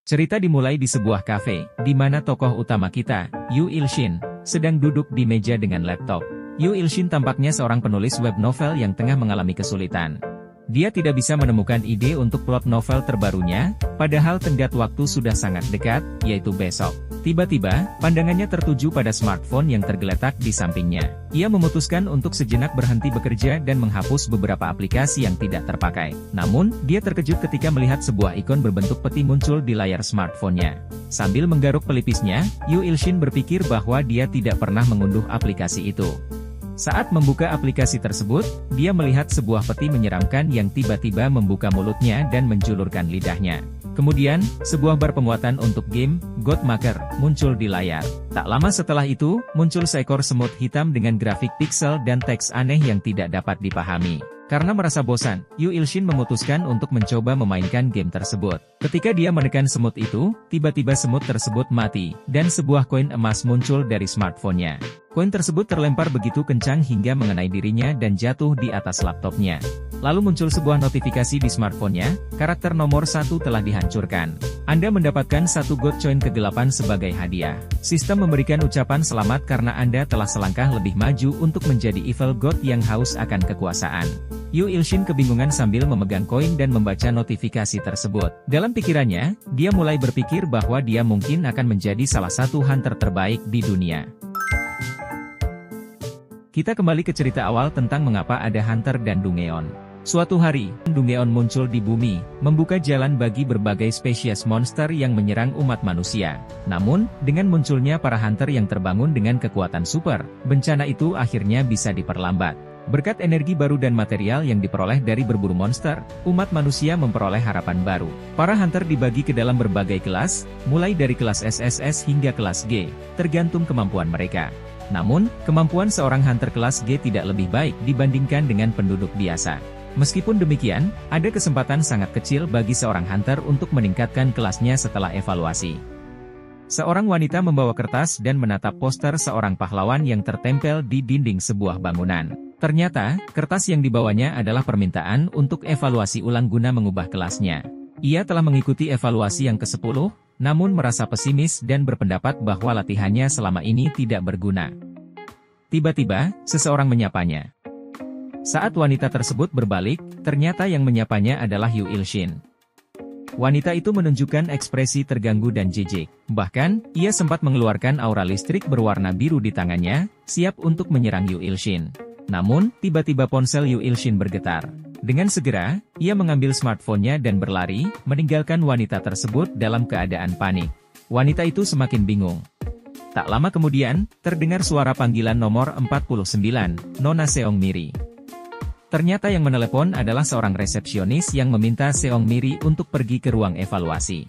Cerita dimulai di sebuah kafe, di mana tokoh utama kita, Yu Il-shin, sedang duduk di meja dengan laptop. Yu Il-shin tampaknya seorang penulis web novel yang tengah mengalami kesulitan. Dia tidak bisa menemukan ide untuk plot novel terbarunya, padahal tenggat waktu sudah sangat dekat, yaitu besok. Tiba-tiba, pandangannya tertuju pada smartphone yang tergeletak di sampingnya. Ia memutuskan untuk sejenak berhenti bekerja dan menghapus beberapa aplikasi yang tidak terpakai. Namun, dia terkejut ketika melihat sebuah ikon berbentuk peti muncul di layar smartphone-nya. Sambil menggaruk pelipisnya, Yu Il-shin berpikir bahwa dia tidak pernah mengunduh aplikasi itu. Saat membuka aplikasi tersebut, dia melihat sebuah peti menyeramkan yang tiba-tiba membuka mulutnya dan menjulurkan lidahnya. Kemudian, sebuah bar pemuatan untuk game, Godmaker, muncul di layar. Tak lama setelah itu, muncul seekor semut hitam dengan grafik pixel dan teks aneh yang tidak dapat dipahami. Karena merasa bosan, Yu Il-shin memutuskan untuk mencoba memainkan game tersebut. Ketika dia menekan semut itu, tiba-tiba semut tersebut mati, dan sebuah koin emas muncul dari smartphone-nya. Koin tersebut terlempar begitu kencang hingga mengenai dirinya dan jatuh di atas laptopnya. Lalu muncul sebuah notifikasi di smartphone-nya, karakter nomor 1 telah dihancurkan. Anda mendapatkan 1 God Coin kegelapan sebagai hadiah. Sistem memberikan ucapan selamat karena Anda telah selangkah lebih maju untuk menjadi evil god yang haus akan kekuasaan. Yu Il-shin kebingungan sambil memegang koin dan membaca notifikasi tersebut. Dalam pikirannya, dia mulai berpikir bahwa dia mungkin akan menjadi salah satu hunter terbaik di dunia. Kita kembali ke cerita awal tentang mengapa ada hunter dan Dungeon. Suatu hari, Dungeon muncul di bumi, membuka jalan bagi berbagai spesies monster yang menyerang umat manusia. Namun, dengan munculnya para hunter yang terbangun dengan kekuatan super, bencana itu akhirnya bisa diperlambat. Berkat energi baru dan material yang diperoleh dari berburu monster, umat manusia memperoleh harapan baru. Para hunter dibagi ke dalam berbagai kelas, mulai dari kelas SSS hingga kelas G, tergantung kemampuan mereka. Namun, kemampuan seorang hunter kelas G tidak lebih baik dibandingkan dengan penduduk biasa. Meskipun demikian, ada kesempatan sangat kecil bagi seorang hunter untuk meningkatkan kelasnya setelah evaluasi. Seorang wanita membawa kertas dan menatap poster seorang pahlawan yang tertempel di dinding sebuah bangunan. Ternyata, kertas yang dibawanya adalah permintaan untuk evaluasi ulang guna mengubah kelasnya. Ia telah mengikuti evaluasi yang ke-10, namun merasa pesimis dan berpendapat bahwa latihannya selama ini tidak berguna. Tiba-tiba, seseorang menyapanya. Saat wanita tersebut berbalik, ternyata yang menyapanya adalah Yu Il-shin. Wanita itu menunjukkan ekspresi terganggu dan jijik. Bahkan, ia sempat mengeluarkan aura listrik berwarna biru di tangannya, siap untuk menyerang Yu Il-shin. Namun, tiba-tiba ponsel Yu Il-shin bergetar. Dengan segera, ia mengambil smartphone-nya dan berlari, meninggalkan wanita tersebut dalam keadaan panik. Wanita itu semakin bingung. Tak lama kemudian, terdengar suara panggilan nomor 49, Nona Seongmiri. Ternyata yang menelepon adalah seorang resepsionis yang meminta Seongmiri untuk pergi ke ruang evaluasi.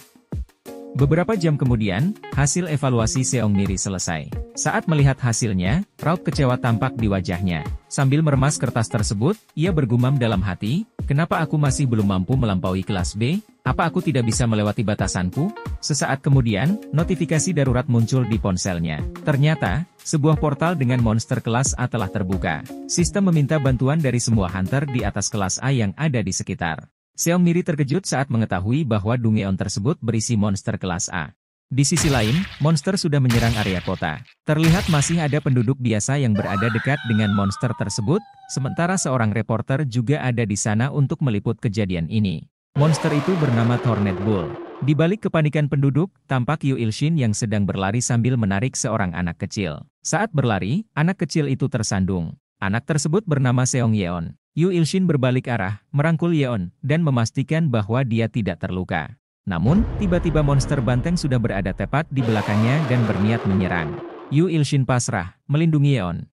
Beberapa jam kemudian, hasil evaluasi Seongmiri selesai. Saat melihat hasilnya, raut kecewa tampak di wajahnya. Sambil meremas kertas tersebut, ia bergumam dalam hati, "Kenapa aku masih belum mampu melampaui kelas B? Apa aku tidak bisa melewati batasanku?" Sesaat kemudian, notifikasi darurat muncul di ponselnya. Ternyata, sebuah portal dengan monster kelas A telah terbuka. Sistem meminta bantuan dari semua hunter di atas kelas A yang ada di sekitar. Seongmiri terkejut saat mengetahui bahwa Dungeon tersebut berisi monster kelas A. Di sisi lain, monster sudah menyerang area kota. Terlihat masih ada penduduk biasa yang berada dekat dengan monster tersebut, sementara seorang reporter juga ada di sana untuk meliput kejadian ini. Monster itu bernama Hornet Bull. Di balik kepanikan penduduk, tampak Yu Il-shin yang sedang berlari sambil menarik seorang anak kecil. Saat berlari, anak kecil itu tersandung. Anak tersebut bernama Seong Yeon. Yu Il-shin berbalik arah, merangkul Yeon, dan memastikan bahwa dia tidak terluka. Namun, tiba-tiba monster banteng sudah berada tepat di belakangnya dan berniat menyerang. Yu Il-shin pasrah, melindungi Yeon.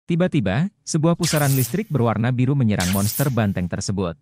Tiba-tiba, sebuah pusaran listrik berwarna biru menyerang monster banteng tersebut.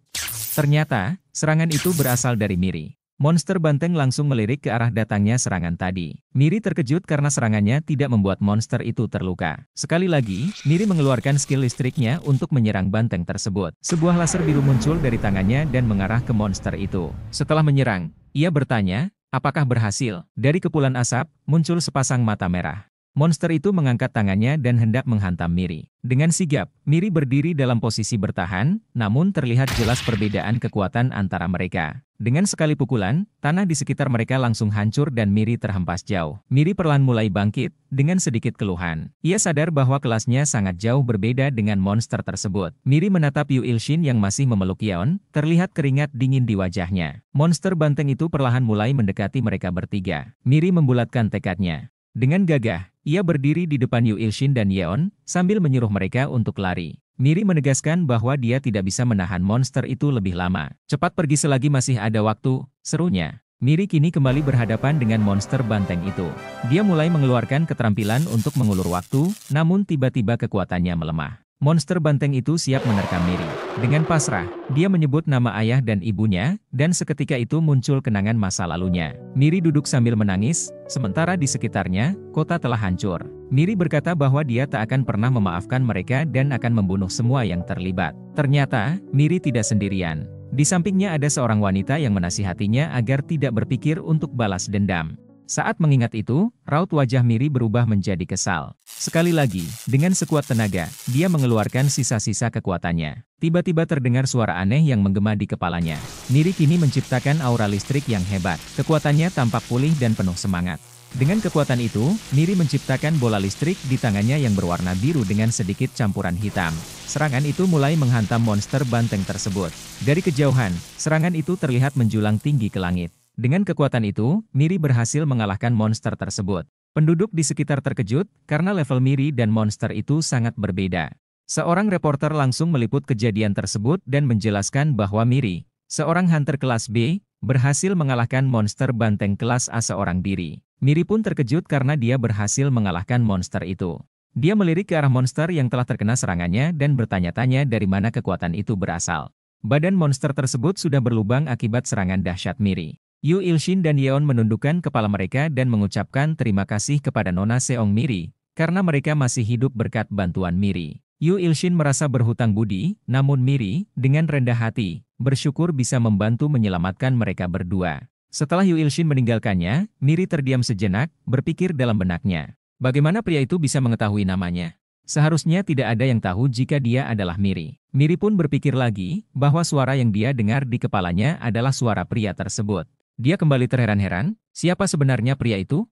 Ternyata, serangan itu berasal dari Miri. Monster banteng langsung melirik ke arah datangnya serangan tadi. Miri terkejut karena serangannya tidak membuat monster itu terluka. Sekali lagi, Miri mengeluarkan skill listriknya untuk menyerang banteng tersebut. Sebuah laser biru muncul dari tangannya dan mengarah ke monster itu. Setelah menyerang, ia bertanya, "Apakah berhasil?" Dari kepulan asap, muncul sepasang mata merah. Monster itu mengangkat tangannya dan hendak menghantam Miri. Dengan sigap, Miri berdiri dalam posisi bertahan, namun terlihat jelas perbedaan kekuatan antara mereka. Dengan sekali pukulan, tanah di sekitar mereka langsung hancur dan Miri terhempas jauh. Miri perlahan mulai bangkit, dengan sedikit keluhan. Ia sadar bahwa kelasnya sangat jauh berbeda dengan monster tersebut. Miri menatap Yu Ilshin yang masih memeluk Yeon, terlihat keringat dingin di wajahnya. Monster banteng itu perlahan mulai mendekati mereka bertiga. Miri membulatkan tekadnya. Dengan gagah, ia berdiri di depan Yu Ilshin dan Yeon, sambil menyuruh mereka untuk lari. Miri menegaskan bahwa dia tidak bisa menahan monster itu lebih lama. Cepat pergi selagi masih ada waktu, serunya. Miri kini kembali berhadapan dengan monster banteng itu. Dia mulai mengeluarkan keterampilan untuk mengulur waktu, namun tiba-tiba kekuatannya melemah. Monster banteng itu siap menerkam Miri. Dengan pasrah, dia menyebut nama ayah dan ibunya, dan seketika itu muncul kenangan masa lalunya. Miri duduk sambil menangis, sementara di sekitarnya, kota telah hancur. Miri berkata bahwa dia tak akan pernah memaafkan mereka dan akan membunuh semua yang terlibat. Ternyata, Miri tidak sendirian. Di sampingnya ada seorang wanita yang menasihatinya agar tidak berpikir untuk balas dendam. Saat mengingat itu, raut wajah Miri berubah menjadi kesal. Sekali lagi, dengan sekuat tenaga, dia mengeluarkan sisa-sisa kekuatannya. Tiba-tiba terdengar suara aneh yang menggema di kepalanya. Miri kini menciptakan aura listrik yang hebat. Kekuatannya tampak pulih dan penuh semangat. Dengan kekuatan itu, Miri menciptakan bola listrik di tangannya yang berwarna biru dengan sedikit campuran hitam. Serangan itu mulai menghantam monster banteng tersebut. Dari kejauhan, serangan itu terlihat menjulang tinggi ke langit. Dengan kekuatan itu, Miri berhasil mengalahkan monster tersebut. Penduduk di sekitar terkejut, karena level Miri dan monster itu sangat berbeda. Seorang reporter langsung meliput kejadian tersebut dan menjelaskan bahwa Miri, seorang hunter kelas B, berhasil mengalahkan monster banteng kelas A seorang diri. Miri pun terkejut karena dia berhasil mengalahkan monster itu. Dia melirik ke arah monster yang telah terkena serangannya dan bertanya-tanya dari mana kekuatan itu berasal. Badan monster tersebut sudah berlubang akibat serangan dahsyat Miri. Yu Ilshin dan Yeon menundukkan kepala mereka dan mengucapkan terima kasih kepada Nona Seong Miri, karena mereka masih hidup berkat bantuan Miri. Yu Ilshin merasa berhutang budi, namun Miri, dengan rendah hati, bersyukur bisa membantu menyelamatkan mereka berdua. Setelah Yu Ilshin meninggalkannya, Miri terdiam sejenak, berpikir dalam benaknya. Bagaimana pria itu bisa mengetahui namanya? Seharusnya tidak ada yang tahu jika dia adalah Miri. Miri pun berpikir lagi, bahwa suara yang dia dengar di kepalanya adalah suara pria tersebut. Dia kembali terheran-heran, siapa sebenarnya pria itu?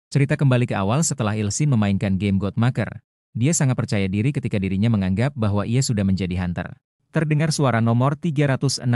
Cerita kembali ke awal setelah Ilshin memainkan game Godmaker. Dia sangat percaya diri ketika dirinya menganggap bahwa ia sudah menjadi hunter. Terdengar suara nomor 369,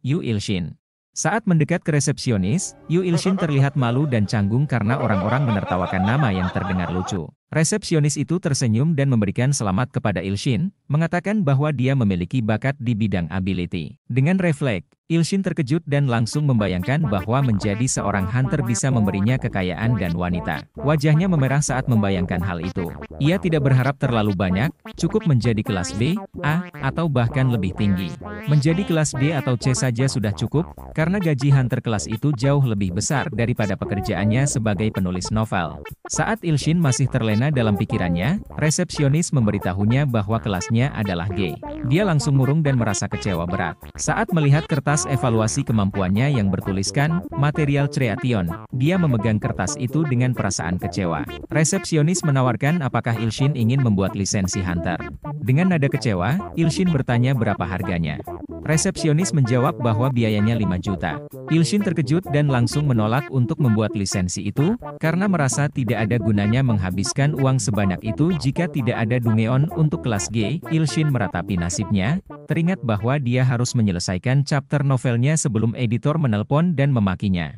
Yu Ilshin. Saat mendekat ke resepsionis, Yu Ilshin terlihat malu dan canggung karena orang-orang menertawakan nama yang terdengar lucu. Resepsionis itu tersenyum dan memberikan selamat kepada Ilshin, mengatakan bahwa dia memiliki bakat di bidang ability. Dengan refleks, Ilshin terkejut dan langsung membayangkan bahwa menjadi seorang hunter bisa memberinya kekayaan dan wanita. Wajahnya memerah saat membayangkan hal itu. Ia tidak berharap terlalu banyak, cukup menjadi kelas B, A, atau bahkan lebih tinggi. Menjadi kelas D atau C saja sudah cukup, karena gaji hunter kelas itu jauh lebih besar daripada pekerjaannya sebagai penulis novel. Saat Ilshin masih terlena dalam pikirannya, resepsionis memberitahunya bahwa kelasnya adalah G. Dia langsung murung dan merasa kecewa berat. Saat melihat kertas evaluasi kemampuannya yang bertuliskan, material creation, dia memegang kertas itu dengan perasaan kecewa. Resepsionis menawarkan apakah Ilshin ingin membuat lisensi hunter. Dengan nada kecewa, Ilshin bertanya berapa harganya. Resepsionis menjawab bahwa biayanya 5 juta. Ilshin terkejut dan langsung menolak untuk membuat lisensi itu, karena merasa tidak ada gunanya menghabiskan uang sebanyak itu jika tidak ada Dungeon untuk kelas G. Ilshin meratapi nasibnya, teringat bahwa dia harus menyelesaikan chapter novelnya sebelum editor menelpon dan memakinya.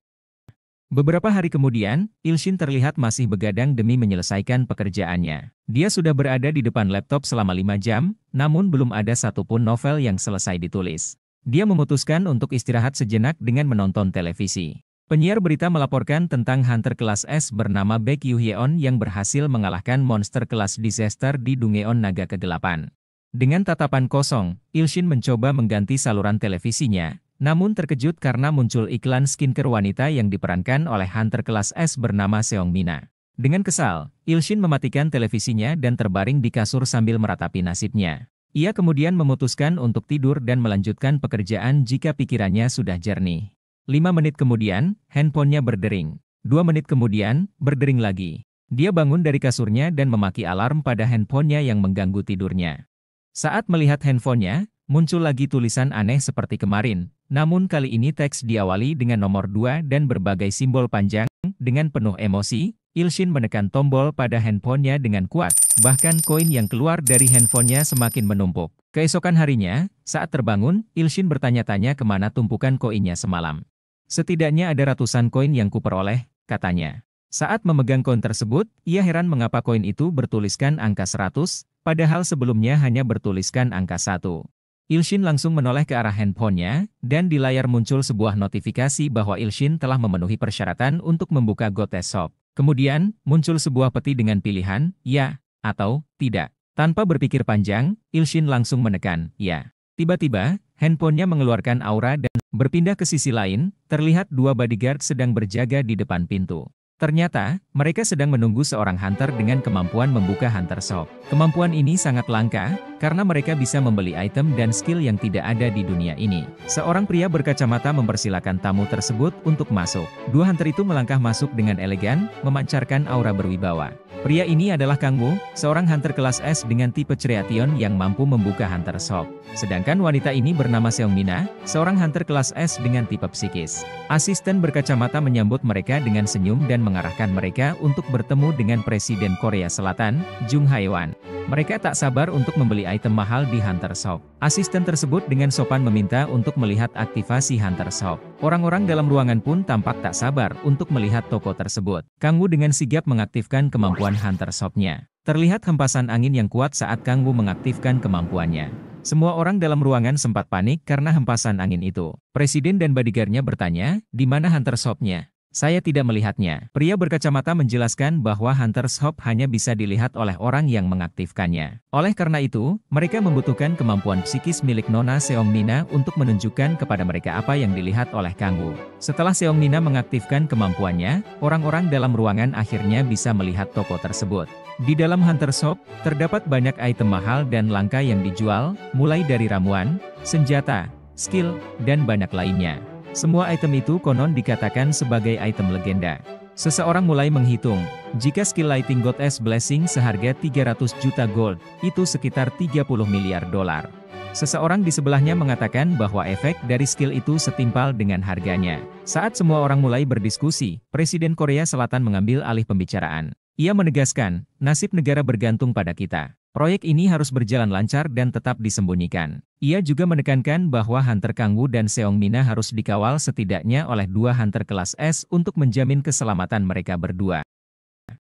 Beberapa hari kemudian, Ilshin terlihat masih begadang demi menyelesaikan pekerjaannya. Dia sudah berada di depan laptop selama 5 jam, namun belum ada satupun novel yang selesai ditulis. Dia memutuskan untuk istirahat sejenak dengan menonton televisi. Penyiar berita melaporkan tentang hunter kelas S bernama Baek Yu-hyeon yang berhasil mengalahkan monster kelas Disaster di Dungeon Naga Kegelapan. Dengan tatapan kosong, Ilshin mencoba mengganti saluran televisinya, namun terkejut karena muncul iklan skincare wanita yang diperankan oleh hunter kelas S bernama Seong Mina. Dengan kesal, Ilshin mematikan televisinya dan terbaring di kasur sambil meratapi nasibnya. Ia kemudian memutuskan untuk tidur dan melanjutkan pekerjaan jika pikirannya sudah jernih. 5 menit kemudian, handphonenya berdering. 2 menit kemudian, berdering lagi. Dia bangun dari kasurnya dan memaki alarm pada handphonenya yang mengganggu tidurnya. Saat melihat handphonenya, muncul lagi tulisan aneh seperti kemarin. Namun kali ini teks diawali dengan nomor 2 dan berbagai simbol panjang. Dengan penuh emosi, Ilshin menekan tombol pada handphonenya dengan kuat. Bahkan koin yang keluar dari handphonenya semakin menumpuk. Keesokan harinya, saat terbangun, Ilshin bertanya-tanya kemana tumpukan koinnya semalam. Setidaknya ada ratusan koin yang kuperoleh, katanya. Saat memegang koin tersebut, ia heran mengapa koin itu bertuliskan angka 100, padahal sebelumnya hanya bertuliskan angka 1. Ilshin langsung menoleh ke arah handphonenya, dan di layar muncul sebuah notifikasi bahwa Ilshin telah memenuhi persyaratan untuk membuka GoTest Shop. Kemudian, muncul sebuah peti dengan pilihan, ya, atau tidak. Tanpa berpikir panjang, Ilshin langsung menekan, ya. Tiba-tiba, handphonenya mengeluarkan aura dan berpindah ke sisi lain, terlihat dua bodyguard sedang berjaga di depan pintu. Ternyata, mereka sedang menunggu seorang hunter dengan kemampuan membuka hunter shop. Kemampuan ini sangat langka, karena mereka bisa membeli item dan skill yang tidak ada di dunia ini. Seorang pria berkacamata mempersilakan tamu tersebut untuk masuk. Dua hunter itu melangkah masuk dengan elegan, memancarkan aura berwibawa. Pria ini adalah Kang Wu, seorang hunter kelas S dengan tipe Creation yang mampu membuka hunter shop. Sedangkan wanita ini bernama Seong Mina, seorang hunter kelas S dengan tipe psikis. Asisten berkacamata menyambut mereka dengan senyum dan mengarahkan mereka untuk bertemu dengan Presiden Korea Selatan, Jung Hae-wan. Mereka tak sabar untuk membeli item mahal di Hunter Shop. Asisten tersebut dengan sopan meminta untuk melihat aktivasi Hunter Shop. Orang-orang dalam ruangan pun tampak tak sabar untuk melihat toko tersebut. Kang Wu dengan sigap mengaktifkan kemampuan Hunter Shop-nya. Terlihat hempasan angin yang kuat saat Kang Wu mengaktifkan kemampuannya. Semua orang dalam ruangan sempat panik karena hempasan angin itu. Presiden dan bodyguard-nya bertanya, di mana Hunter Shop-nya? Saya tidak melihatnya. Pria berkacamata menjelaskan bahwa Hunter Shop hanya bisa dilihat oleh orang yang mengaktifkannya. Oleh karena itu, mereka membutuhkan kemampuan psikis milik Nona Seong Mina untuk menunjukkan kepada mereka apa yang dilihat oleh Kang Wu. Setelah Seong Mina mengaktifkan kemampuannya, orang-orang dalam ruangan akhirnya bisa melihat toko tersebut. Di dalam Hunter Shop, terdapat banyak item mahal dan langka yang dijual, mulai dari ramuan, senjata, skill, dan banyak lainnya. Semua item itu konon dikatakan sebagai item legenda. Seseorang mulai menghitung, jika skill Lighting Goddess Blessing seharga 300 juta gold, itu sekitar 30 miliar dolar. Seseorang di sebelahnya mengatakan bahwa efek dari skill itu setimpal dengan harganya. Saat semua orang mulai berdiskusi, Presiden Korea Selatan mengambil alih pembicaraan. Ia menegaskan, nasib negara bergantung pada kita. Proyek ini harus berjalan lancar dan tetap disembunyikan. Ia juga menekankan bahwa Hunter Kang Wu dan Seong Mina harus dikawal setidaknya oleh dua Hunter kelas S untuk menjamin keselamatan mereka berdua.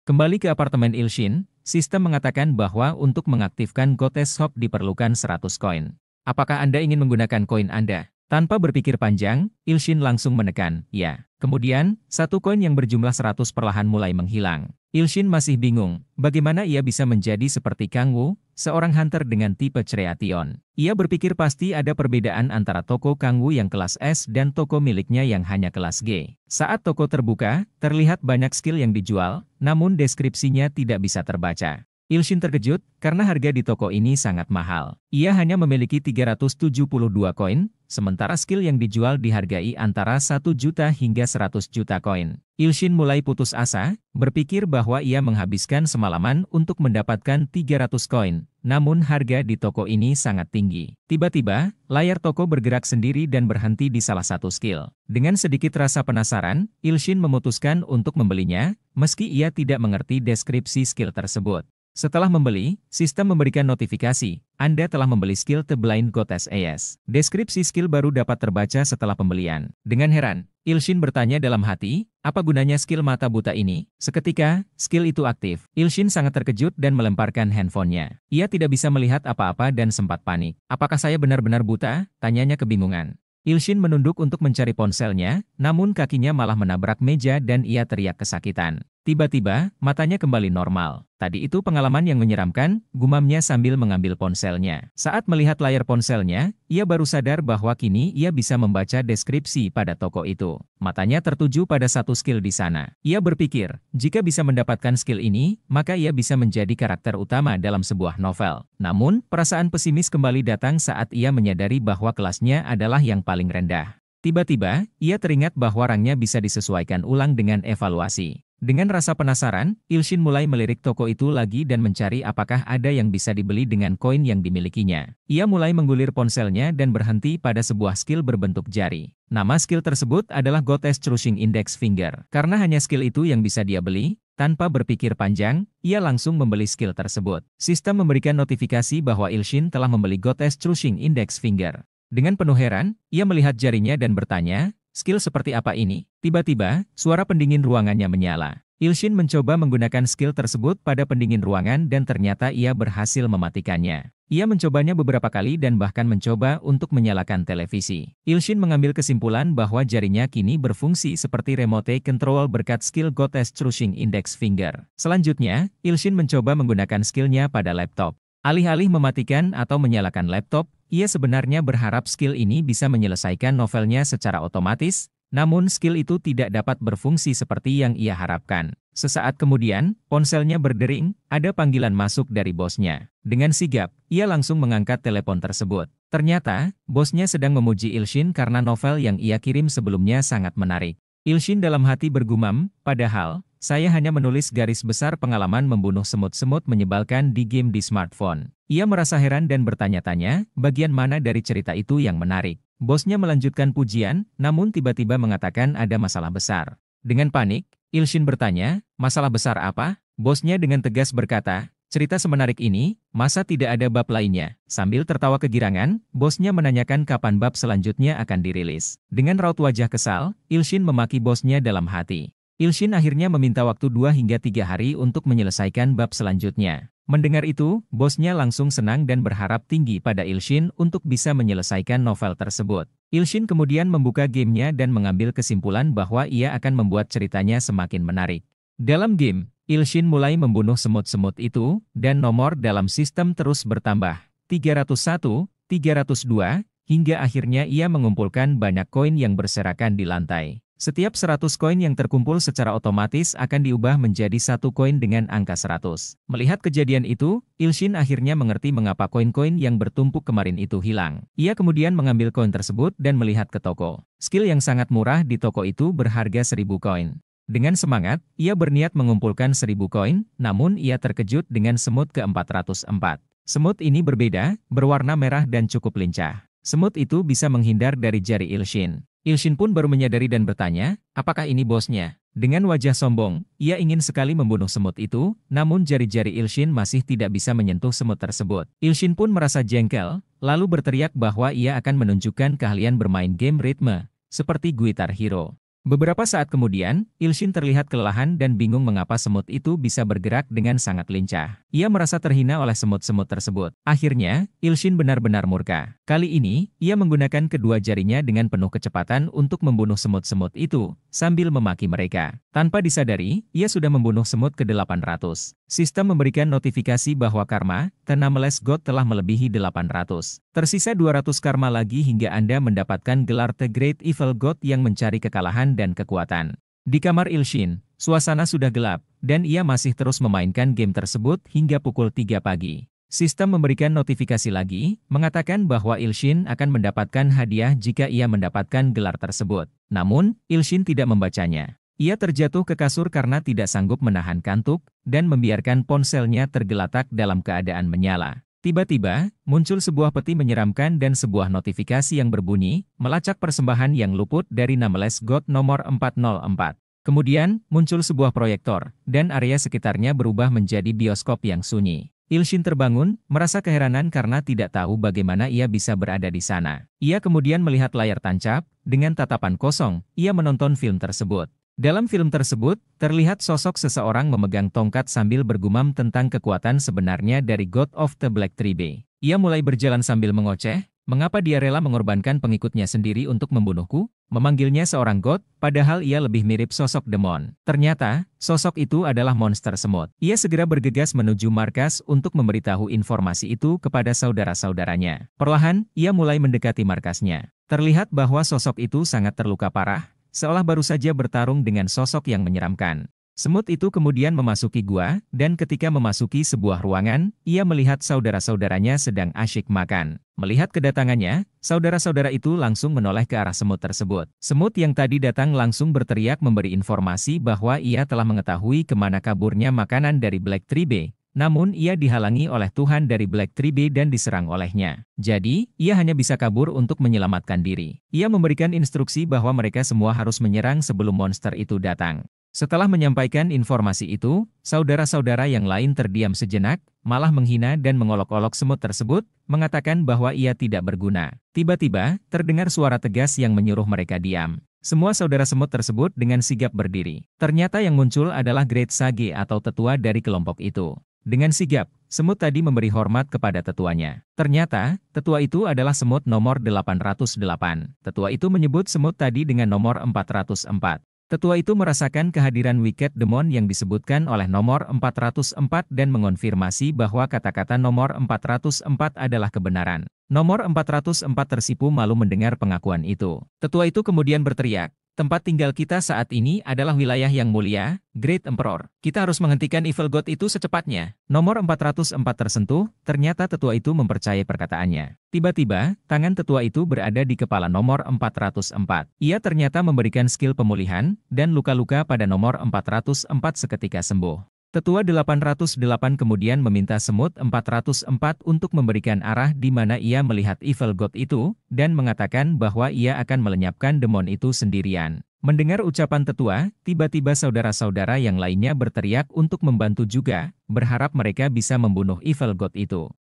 Kembali ke apartemen Ilshin, sistem mengatakan bahwa untuk mengaktifkan GoTest Shop diperlukan 100 koin. Apakah Anda ingin menggunakan koin Anda? Tanpa berpikir panjang, Ilshin langsung menekan, ya. Kemudian, satu koin yang berjumlah 100 perlahan mulai menghilang. Ilshin masih bingung, bagaimana ia bisa menjadi seperti Kang Wu, seorang hunter dengan tipe Creation. Ia berpikir pasti ada perbedaan antara toko Kang Wu yang kelas S dan toko miliknya yang hanya kelas G. Saat toko terbuka, terlihat banyak skill yang dijual, namun deskripsinya tidak bisa terbaca. Ilshin terkejut, karena harga di toko ini sangat mahal. Ia hanya memiliki 372 koin, sementara skill yang dijual dihargai antara 1 juta hingga 100 juta koin. Ilshin mulai putus asa, berpikir bahwa ia menghabiskan semalaman untuk mendapatkan 300 koin, namun harga di toko ini sangat tinggi. Tiba-tiba, layar toko bergerak sendiri dan berhenti di salah satu skill. Dengan sedikit rasa penasaran, Ilshin memutuskan untuk membelinya, meski ia tidak mengerti deskripsi skill tersebut. Setelah membeli, sistem memberikan notifikasi, Anda telah membeli skill The Blind Goddess AS. Deskripsi skill baru dapat terbaca setelah pembelian. Dengan heran, Ilshin bertanya dalam hati, apa gunanya skill mata buta ini? Seketika, skill itu aktif. Ilshin sangat terkejut dan melemparkan handphonenya. Ia tidak bisa melihat apa-apa dan sempat panik. Apakah saya benar-benar buta? Tanyanya kebingungan. Ilshin menunduk untuk mencari ponselnya, namun kakinya malah menabrak meja dan ia teriak kesakitan. Tiba-tiba, matanya kembali normal. Tadi itu pengalaman yang menyeramkan, gumamnya sambil mengambil ponselnya. Saat melihat layar ponselnya, ia baru sadar bahwa kini ia bisa membaca deskripsi pada toko itu. Matanya tertuju pada satu skill di sana. Ia berpikir, jika bisa mendapatkan skill ini, maka ia bisa menjadi karakter utama dalam sebuah novel. Namun, perasaan pesimis kembali datang saat ia menyadari bahwa kelasnya adalah yang paling rendah. Tiba-tiba, ia teringat bahwa rangnya bisa disesuaikan ulang dengan evaluasi. Dengan rasa penasaran, Ilshin mulai melirik toko itu lagi dan mencari apakah ada yang bisa dibeli dengan koin yang dimilikinya. Ia mulai menggulir ponselnya dan berhenti pada sebuah skill berbentuk jari. Nama skill tersebut adalah Goddess Crushing Index Finger. Karena hanya skill itu yang bisa dia beli, tanpa berpikir panjang, ia langsung membeli skill tersebut. Sistem memberikan notifikasi bahwa Ilshin telah membeli Goddess Crushing Index Finger. Dengan penuh heran, ia melihat jarinya dan bertanya, skill seperti apa ini? Tiba-tiba, suara pendingin ruangannya menyala. Ilshin mencoba menggunakan skill tersebut pada pendingin ruangan dan ternyata ia berhasil mematikannya. Ia mencobanya beberapa kali dan bahkan mencoba untuk menyalakan televisi. Ilshin mengambil kesimpulan bahwa jarinya kini berfungsi seperti remote control berkat skill Goddess Crushing Index Finger. Selanjutnya, Ilshin mencoba menggunakan skillnya pada laptop. Alih-alih mematikan atau menyalakan laptop, ia sebenarnya berharap skill ini bisa menyelesaikan novelnya secara otomatis, namun skill itu tidak dapat berfungsi seperti yang ia harapkan. Sesaat kemudian, ponselnya berdering, ada panggilan masuk dari bosnya. Dengan sigap, ia langsung mengangkat telepon tersebut. Ternyata, bosnya sedang memuji Ilshin karena novel yang ia kirim sebelumnya sangat menarik. Ilshin dalam hati bergumam, padahal, saya hanya menulis garis besar pengalaman membunuh semut-semut menyebalkan di game di smartphone. Ia merasa heran dan bertanya-tanya, bagian mana dari cerita itu yang menarik. Bosnya melanjutkan pujian, namun tiba-tiba mengatakan ada masalah besar. Dengan panik, Ilshin bertanya, masalah besar apa? Bosnya dengan tegas berkata, cerita semenarik ini, masa tidak ada bab lainnya? Sambil tertawa kegirangan, bosnya menanyakan kapan bab selanjutnya akan dirilis. Dengan raut wajah kesal, Ilshin memaki bosnya dalam hati. Ilshin akhirnya meminta waktu 2 hingga 3 hari untuk menyelesaikan bab selanjutnya. Mendengar itu, bosnya langsung senang dan berharap tinggi pada Ilshin untuk bisa menyelesaikan novel tersebut. Ilshin kemudian membuka gamenya dan mengambil kesimpulan bahwa ia akan membuat ceritanya semakin menarik. Dalam game, Ilshin mulai membunuh semut-semut itu, dan nomor dalam sistem terus bertambah. 301, 302, hingga akhirnya ia mengumpulkan banyak koin yang berserakan di lantai. Setiap 100 koin yang terkumpul secara otomatis akan diubah menjadi 1 koin dengan angka 100. Melihat kejadian itu, Ilshin akhirnya mengerti mengapa koin-koin yang bertumpuk kemarin itu hilang. Ia kemudian mengambil koin tersebut dan melihat ke toko. Skill yang sangat murah di toko itu berharga 1000 koin. Dengan semangat, ia berniat mengumpulkan 1000 koin, namun ia terkejut dengan semut ke-404. Semut ini berbeda, berwarna merah dan cukup lincah. Semut itu bisa menghindar dari jari Ilshin. Ilshin pun baru menyadari dan bertanya, apakah ini bosnya? Dengan wajah sombong, ia ingin sekali membunuh semut itu, namun jari-jari Ilshin masih tidak bisa menyentuh semut tersebut. Ilshin pun merasa jengkel, lalu berteriak bahwa ia akan menunjukkan keahlian bermain game ritme, seperti Guitar Hero. Beberapa saat kemudian, Ilshin terlihat kelelahan dan bingung mengapa semut itu bisa bergerak dengan sangat lincah. Ia merasa terhina oleh semut-semut tersebut. Akhirnya, Ilshin benar-benar murka. Kali ini, ia menggunakan kedua jarinya dengan penuh kecepatan untuk membunuh semut-semut itu, sambil memaki mereka. Tanpa disadari, ia sudah membunuh semut ke-800. Sistem memberikan notifikasi bahwa karma, Tenameles God telah melebihi 800. Tersisa 200 karma lagi hingga Anda mendapatkan gelar The Great Evil God yang mencari kekalahan dan kekuatan. Di kamar Ilshin, suasana sudah gelap, dan ia masih terus memainkan game tersebut hingga pukul 3 pagi. Sistem memberikan notifikasi lagi, mengatakan bahwa Ilshin akan mendapatkan hadiah jika ia mendapatkan gelar tersebut. Namun, Ilshin tidak membacanya. Ia terjatuh ke kasur karena tidak sanggup menahan kantuk, dan membiarkan ponselnya tergeletak dalam keadaan menyala. Tiba-tiba, muncul sebuah peti menyeramkan dan sebuah notifikasi yang berbunyi, melacak persembahan yang luput dari Nameless God nomor 404. Kemudian, muncul sebuah proyektor, dan area sekitarnya berubah menjadi bioskop yang sunyi. Ilshin terbangun, merasa keheranan karena tidak tahu bagaimana ia bisa berada di sana. Ia kemudian melihat layar tancap, dengan tatapan kosong, ia menonton film tersebut. Dalam film tersebut, terlihat sosok seseorang memegang tongkat sambil bergumam tentang kekuatan sebenarnya dari God of the Black Tribe. Ia mulai berjalan sambil mengoceh, mengapa dia rela mengorbankan pengikutnya sendiri untuk membunuhku? Memanggilnya seorang God, padahal ia lebih mirip sosok demon. Ternyata, sosok itu adalah monster semut. Ia segera bergegas menuju markas untuk memberitahu informasi itu kepada saudara-saudaranya. Perlahan, ia mulai mendekati markasnya. Terlihat bahwa sosok itu sangat terluka parah, seolah baru saja bertarung dengan sosok yang menyeramkan. Semut itu kemudian memasuki gua, dan ketika memasuki sebuah ruangan, ia melihat saudara-saudaranya sedang asyik makan. Melihat kedatangannya, saudara-saudara itu langsung menoleh ke arah semut tersebut. Semut yang tadi datang langsung berteriak memberi informasi bahwa ia telah mengetahui kemana kaburnya makanan dari Black Tribe. Namun ia dihalangi oleh Tuhan dari Black Tribe dan diserang olehnya. Jadi, ia hanya bisa kabur untuk menyelamatkan diri. Ia memberikan instruksi bahwa mereka semua harus menyerang sebelum monster itu datang. Setelah menyampaikan informasi itu, saudara-saudara yang lain terdiam sejenak, malah menghina dan mengolok-olok semut tersebut, mengatakan bahwa ia tidak berguna. Tiba-tiba, terdengar suara tegas yang menyuruh mereka diam. Semua saudara semut tersebut dengan sigap berdiri. Ternyata yang muncul adalah Great Sage atau tetua dari kelompok itu. Dengan sigap, semut tadi memberi hormat kepada tetuanya. Ternyata, tetua itu adalah semut nomor 808. Tetua itu menyebut semut tadi dengan nomor 404. Tetua itu merasakan kehadiran Wicked Demon yang disebutkan oleh nomor 404 dan mengonfirmasi bahwa kata-kata nomor 404 adalah kebenaran. Nomor 404 tersipu malu mendengar pengakuan itu. Tetua itu kemudian berteriak, "Tempat tinggal kita saat ini adalah wilayah yang mulia, Great Emperor. Kita harus menghentikan Evil God itu secepatnya." Nomor 404 tersentuh, ternyata tetua itu mempercayai perkataannya. Tiba-tiba, tangan tetua itu berada di kepala nomor 404. Ia ternyata memberikan skill pemulihan, dan luka-luka pada nomor 404 seketika sembuh. Tetua 808 kemudian meminta semut 404 untuk memberikan arah di mana ia melihat Evil God itu, dan mengatakan bahwa ia akan melenyapkan demon itu sendirian. Mendengar ucapan tetua, tiba-tiba saudara-saudara yang lainnya berteriak untuk membantu juga, berharap mereka bisa membunuh Evil God itu.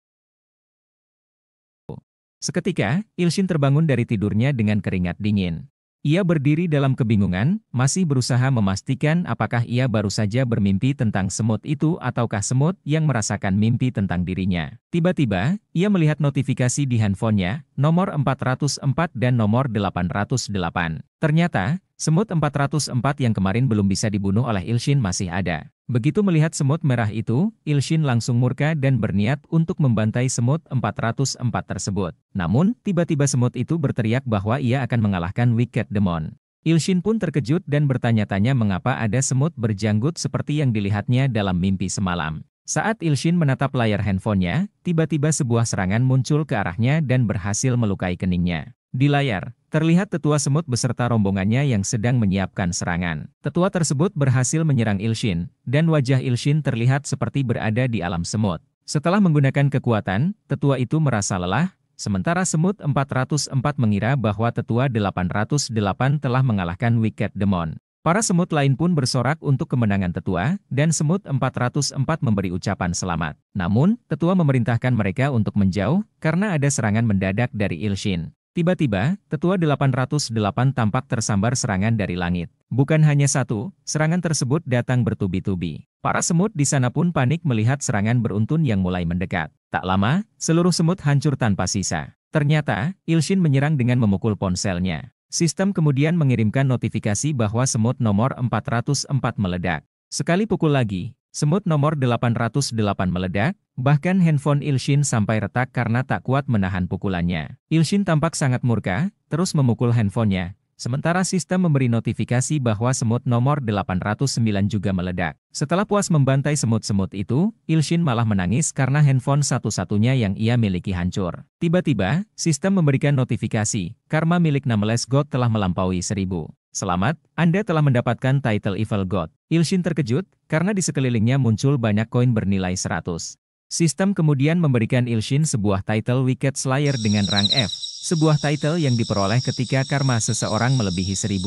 Seketika, Ilshin terbangun dari tidurnya dengan keringat dingin. Ia berdiri dalam kebingungan, masih berusaha memastikan apakah ia baru saja bermimpi tentang semut itu ataukah semut yang merasakan mimpi tentang dirinya. Tiba-tiba, ia melihat notifikasi di handphonenya, nomor 404 dan nomor 808. Ternyata, semut 404 yang kemarin belum bisa dibunuh oleh Ilshin masih ada. Begitu melihat semut merah itu, Ilshin langsung murka dan berniat untuk membantai semut 404 tersebut. Namun, tiba-tiba semut itu berteriak bahwa ia akan mengalahkan Wicked Demon. Ilshin pun terkejut dan bertanya-tanya mengapa ada semut berjanggut seperti yang dilihatnya dalam mimpi semalam. Saat Ilshin menatap layar handphonenya, tiba-tiba sebuah serangan muncul ke arahnya dan berhasil melukai keningnya. Di layar, terlihat tetua semut beserta rombongannya yang sedang menyiapkan serangan. Tetua tersebut berhasil menyerang Ilshin, dan wajah Ilshin terlihat seperti berada di alam semut. Setelah menggunakan kekuatan, tetua itu merasa lelah, sementara semut 404 mengira bahwa tetua 808 telah mengalahkan Wicked Demon. Para semut lain pun bersorak untuk kemenangan tetua, dan semut 404 memberi ucapan selamat. Namun, tetua memerintahkan mereka untuk menjauh, karena ada serangan mendadak dari Ilshin. Tiba-tiba, tetua 808 tampak tersambar serangan dari langit. Bukan hanya satu, serangan tersebut datang bertubi-tubi. Para semut di sana pun panik melihat serangan beruntun yang mulai mendekat. Tak lama, seluruh semut hancur tanpa sisa. Ternyata, Ilshin menyerang dengan memukul ponselnya. Sistem kemudian mengirimkan notifikasi bahwa semut nomor 404 meledak. Sekali pukul lagi, semut nomor 808 meledak, bahkan handphone Ilshin sampai retak karena tak kuat menahan pukulannya. Ilshin tampak sangat murka, terus memukul handphonenya, sementara sistem memberi notifikasi bahwa semut nomor 809 juga meledak. Setelah puas membantai semut-semut itu, Ilshin malah menangis karena handphone satu-satunya yang ia miliki hancur. Tiba-tiba, sistem memberikan notifikasi, karma milik Nameless God telah melampaui 1000. Selamat, Anda telah mendapatkan title Evil God. Ilshin terkejut, karena di sekelilingnya muncul banyak koin bernilai 100. Sistem kemudian memberikan Ilshin sebuah title Wicked Slayer dengan rang F, sebuah title yang diperoleh ketika karma seseorang melebihi 1000.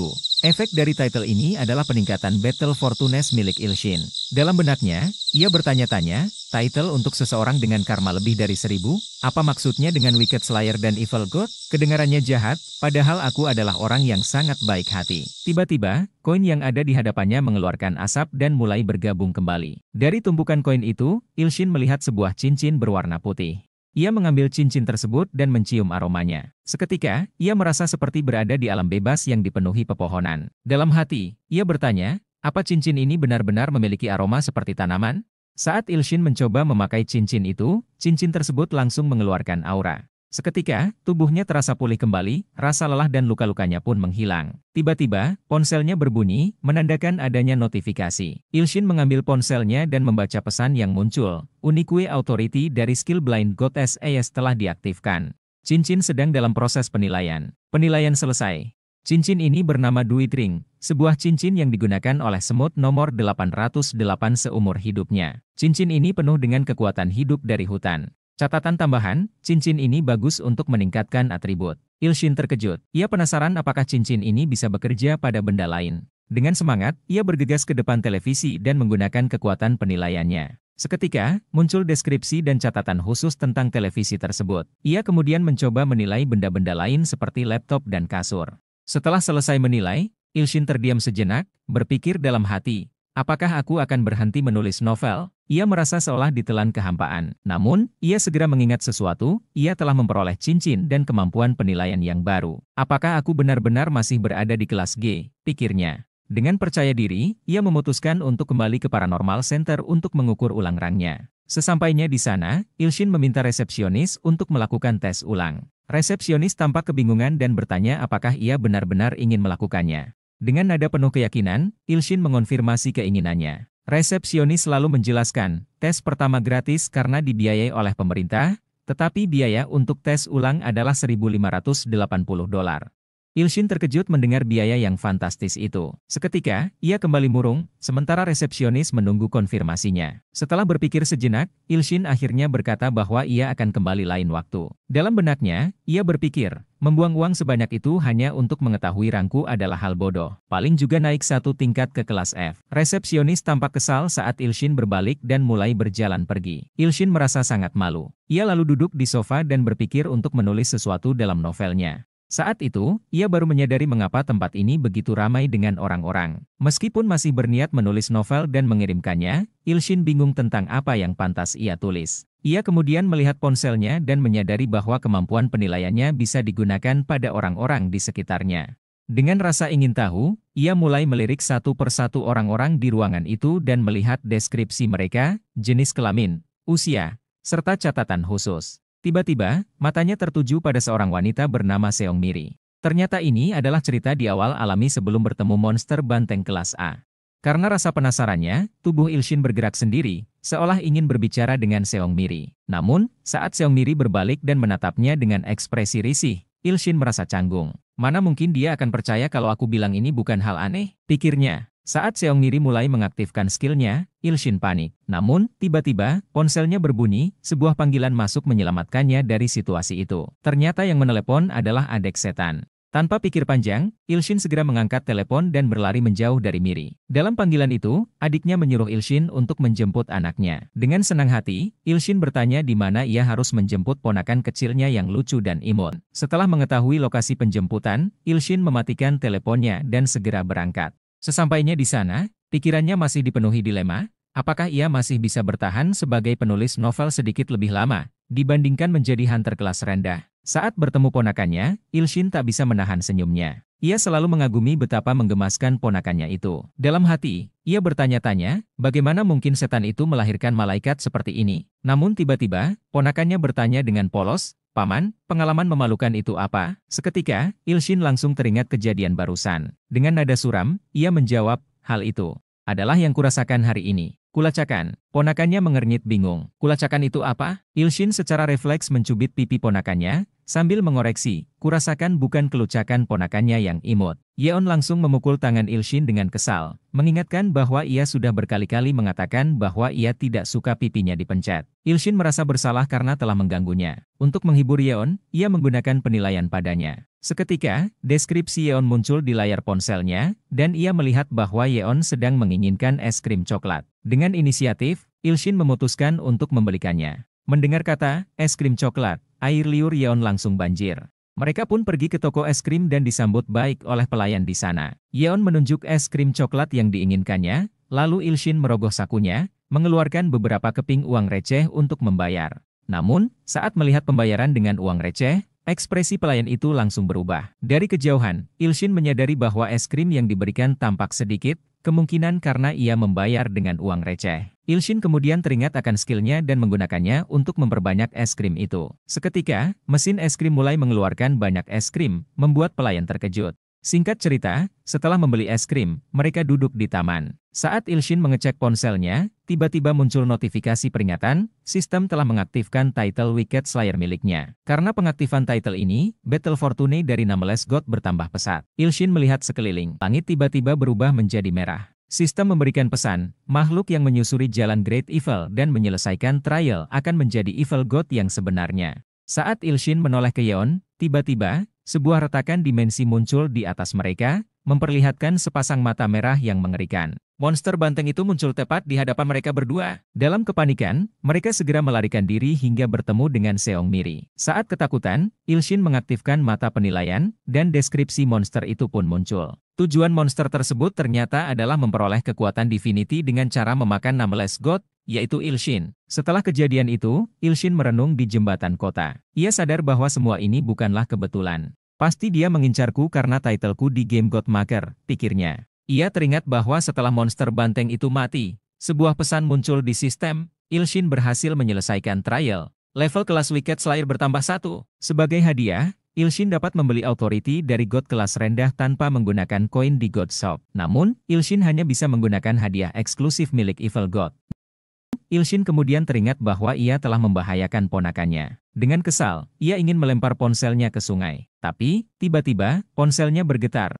Efek dari title ini adalah peningkatan Battle Fortunes milik Ilshin. Dalam benaknya, ia bertanya-tanya, title untuk seseorang dengan karma lebih dari 1000? Apa maksudnya dengan Wicked Slayer dan Evil God? Kedengarannya jahat, padahal aku adalah orang yang sangat baik hati. Tiba-tiba, koin yang ada di hadapannya mengeluarkan asap dan mulai bergabung kembali. Dari tumpukan koin itu, Ilshin melihat sebuah cincin berwarna putih. Ia mengambil cincin tersebut dan mencium aromanya. Seketika, ia merasa seperti berada di alam bebas yang dipenuhi pepohonan. Dalam hati, ia bertanya, apa cincin ini benar-benar memiliki aroma seperti tanaman? Saat Ilshin mencoba memakai cincin itu, cincin tersebut langsung mengeluarkan aura. Seketika, tubuhnya terasa pulih kembali, rasa lelah dan luka-lukanya pun menghilang. Tiba-tiba, ponselnya berbunyi, menandakan adanya notifikasi. Ilshin mengambil ponselnya dan membaca pesan yang muncul. Unique Authority dari skill Blind Goddess AS telah diaktifkan. Cincin sedang dalam proses penilaian. Penilaian selesai. Cincin ini bernama Duit Ring, sebuah cincin yang digunakan oleh semut nomor 808 seumur hidupnya. Cincin ini penuh dengan kekuatan hidup dari hutan. Catatan tambahan, cincin ini bagus untuk meningkatkan atribut. Ilshin terkejut. Ia penasaran apakah cincin ini bisa bekerja pada benda lain. Dengan semangat, ia bergegas ke depan televisi dan menggunakan kekuatan penilaiannya. Seketika, muncul deskripsi dan catatan khusus tentang televisi tersebut. Ia kemudian mencoba menilai benda-benda lain seperti laptop dan kasur. Setelah selesai menilai, Ilshin terdiam sejenak, berpikir dalam hati, apakah aku akan berhenti menulis novel? Ia merasa seolah ditelan kehampaan. Namun, ia segera mengingat sesuatu, ia telah memperoleh cincin dan kemampuan penilaian yang baru. Apakah aku benar-benar masih berada di kelas G? Pikirnya. Dengan percaya diri, ia memutuskan untuk kembali ke Paranormal Center untuk mengukur ulang rangnya. Sesampainya di sana, Ilshin meminta resepsionis untuk melakukan tes ulang. Resepsionis tampak kebingungan dan bertanya apakah ia benar-benar ingin melakukannya. Dengan nada penuh keyakinan, Ilshin mengonfirmasi keinginannya. Resepsionis lalu menjelaskan, tes pertama gratis karena dibiayai oleh pemerintah, tetapi biaya untuk tes ulang adalah $1.580. Ilshin terkejut mendengar biaya yang fantastis itu. Seketika, ia kembali murung, sementara resepsionis menunggu konfirmasinya. Setelah berpikir sejenak, Ilshin akhirnya berkata bahwa ia akan kembali lain waktu. Dalam benaknya, ia berpikir, membuang uang sebanyak itu hanya untuk mengetahui rangku adalah hal bodoh. Paling juga naik satu tingkat ke kelas F. Resepsionis tampak kesal saat Ilshin berbalik dan mulai berjalan pergi. Ilshin merasa sangat malu. Ia lalu duduk di sofa dan berpikir untuk menulis sesuatu dalam novelnya. Saat itu, ia baru menyadari mengapa tempat ini begitu ramai dengan orang-orang. Meskipun masih berniat menulis novel dan mengirimkannya, Ilshin bingung tentang apa yang pantas ia tulis. Ia kemudian melihat ponselnya dan menyadari bahwa kemampuan penilaiannya bisa digunakan pada orang-orang di sekitarnya. Dengan rasa ingin tahu, ia mulai melirik satu persatu orang-orang di ruangan itu dan melihat deskripsi mereka, jenis kelamin, usia, serta catatan khusus. Tiba-tiba, matanya tertuju pada seorang wanita bernama Seongmiri. Ternyata ini adalah cerita di awal alami sebelum bertemu monster banteng kelas A. Karena rasa penasarannya, tubuh Ilshin bergerak sendiri, seolah ingin berbicara dengan Seongmiri. Namun, saat Seongmiri berbalik dan menatapnya dengan ekspresi risih, Ilshin merasa canggung. Mana mungkin dia akan percaya kalau aku bilang ini bukan hal aneh, pikirnya. Saat Seongmiri mulai mengaktifkan skillnya, Ilshin panik. Namun, tiba-tiba, ponselnya berbunyi, sebuah panggilan masuk menyelamatkannya dari situasi itu. Ternyata yang menelepon adalah adik setan. Tanpa pikir panjang, Ilshin segera mengangkat telepon dan berlari menjauh dari Miri. Dalam panggilan itu, adiknya menyuruh Ilshin untuk menjemput anaknya. Dengan senang hati, Ilshin bertanya di mana ia harus menjemput ponakan kecilnya yang lucu dan imut. Setelah mengetahui lokasi penjemputan, Ilshin mematikan teleponnya dan segera berangkat. Sesampainya di sana, pikirannya masih dipenuhi dilema, apakah ia masih bisa bertahan sebagai penulis novel sedikit lebih lama, dibandingkan menjadi hunter kelas rendah. Saat bertemu ponakannya, Ilshin tak bisa menahan senyumnya. Ia selalu mengagumi betapa menggemaskan ponakannya itu. Dalam hati, ia bertanya-tanya, bagaimana mungkin setan itu melahirkan malaikat seperti ini. Namun tiba-tiba, ponakannya bertanya dengan polos, "Paman, pengalaman memalukan itu apa?" Seketika, Ilshin langsung teringat kejadian barusan. Dengan nada suram, ia menjawab, "Hal itu adalah yang kurasakan hari ini." "Kulacakan." Ponakannya mengernyit bingung. "Kulacakan itu apa?" Ilshin secara refleks mencubit pipi ponakannya, sambil mengoreksi, "Kurasakan bukan kelucakan ponakannya yang imut." Yeon langsung memukul tangan Ilshin dengan kesal, mengingatkan bahwa ia sudah berkali-kali mengatakan bahwa ia tidak suka pipinya dipencet. Ilshin merasa bersalah karena telah mengganggunya. Untuk menghibur Yeon, ia menggunakan penilaian padanya. Seketika, deskripsi Yeon muncul di layar ponselnya, dan ia melihat bahwa Yeon sedang menginginkan es krim coklat. Dengan inisiatif, Ilshin memutuskan untuk membelikannya. Mendengar kata, es krim coklat, air liur Yeon langsung banjir. Mereka pun pergi ke toko es krim dan disambut baik oleh pelayan di sana. Yeon menunjuk es krim coklat yang diinginkannya, lalu Ilshin merogoh sakunya, mengeluarkan beberapa keping uang receh untuk membayar. Namun, saat melihat pembayaran dengan uang receh, ekspresi pelayan itu langsung berubah. Dari kejauhan, Ilshin menyadari bahwa es krim yang diberikan tampak sedikit, Kemungkinan karena ia membayar dengan uang receh. Ilshin kemudian teringat akan skillnya dan menggunakannya untuk memperbanyak es krim itu. Seketika, mesin es krim mulai mengeluarkan banyak es krim, membuat pelayan terkejut. Singkat cerita, setelah membeli es krim, mereka duduk di taman. Saat Ilshin mengecek ponselnya, tiba-tiba muncul notifikasi peringatan, sistem telah mengaktifkan title Wicked Slayer miliknya. Karena pengaktifan title ini, Battle Fortune dari Nameless God bertambah pesat. Ilshin melihat sekeliling, langit tiba-tiba berubah menjadi merah. Sistem memberikan pesan, makhluk yang menyusuri jalan Great Evil dan menyelesaikan trial akan menjadi Evil God yang sebenarnya. Saat Ilshin menoleh ke Yeon, tiba-tiba, sebuah retakan dimensi muncul di atas mereka, memperlihatkan sepasang mata merah yang mengerikan. Monster banteng itu muncul tepat di hadapan mereka berdua. Dalam kepanikan, mereka segera melarikan diri hingga bertemu dengan Seong Miri. Saat ketakutan, Ilshin mengaktifkan mata penilaian, dan deskripsi monster itu pun muncul. Tujuan monster tersebut ternyata adalah memperoleh kekuatan divinity dengan cara memakan Nameless God, yaitu Ilshin. Setelah kejadian itu, Ilshin merenung di jembatan kota. Ia sadar bahwa semua ini bukanlah kebetulan. Pasti dia mengincarku karena titleku di game Godmaker, pikirnya. Ia teringat bahwa setelah monster banteng itu mati, sebuah pesan muncul di sistem, Ilshin berhasil menyelesaikan trial. Level kelas Wicked Slayer bertambah 1. Sebagai hadiah, Ilshin dapat membeli authority dari God kelas rendah tanpa menggunakan koin di God Shop. Namun, Ilshin hanya bisa menggunakan hadiah eksklusif milik Evil God. Ilshin kemudian teringat bahwa ia telah membahayakan ponakannya. Dengan kesal, ia ingin melempar ponselnya ke sungai. Tapi, tiba-tiba, ponselnya bergetar.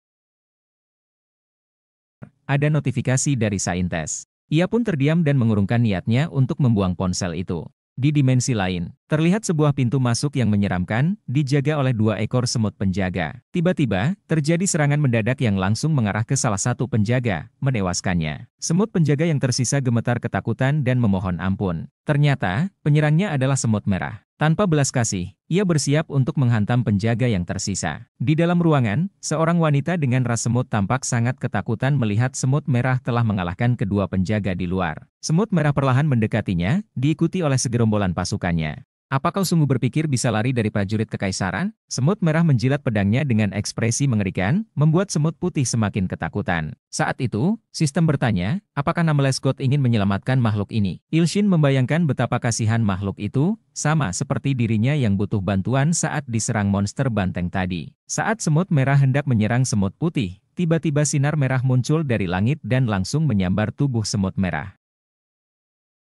Ada notifikasi dari saintes. Ia pun terdiam dan mengurungkan niatnya untuk membuang ponsel itu. Di dimensi lain, terlihat sebuah pintu masuk yang menyeramkan, dijaga oleh 2 ekor semut penjaga. Tiba-tiba, terjadi serangan mendadak yang langsung mengarah ke salah satu penjaga, menewaskannya. Semut penjaga yang tersisa gemetar ketakutan dan memohon ampun. Ternyata, penyerangnya adalah semut merah. Tanpa belas kasih, ia bersiap untuk menghantam penjaga yang tersisa. Di dalam ruangan, seorang wanita dengan ras semut tampak sangat ketakutan melihat semut merah telah mengalahkan kedua penjaga di luar. Semut merah perlahan mendekatinya, diikuti oleh segerombolan pasukannya. Apa kau sungguh berpikir bisa lari dari prajurit kekaisaran? Semut merah menjilat pedangnya dengan ekspresi mengerikan, membuat semut putih semakin ketakutan. Saat itu, sistem bertanya, apakah Nameless God ingin menyelamatkan makhluk ini? Ilshin membayangkan betapa kasihan makhluk itu, sama seperti dirinya yang butuh bantuan saat diserang monster banteng tadi. Saat semut merah hendak menyerang semut putih, tiba-tiba sinar merah muncul dari langit dan langsung menyambar tubuh semut merah.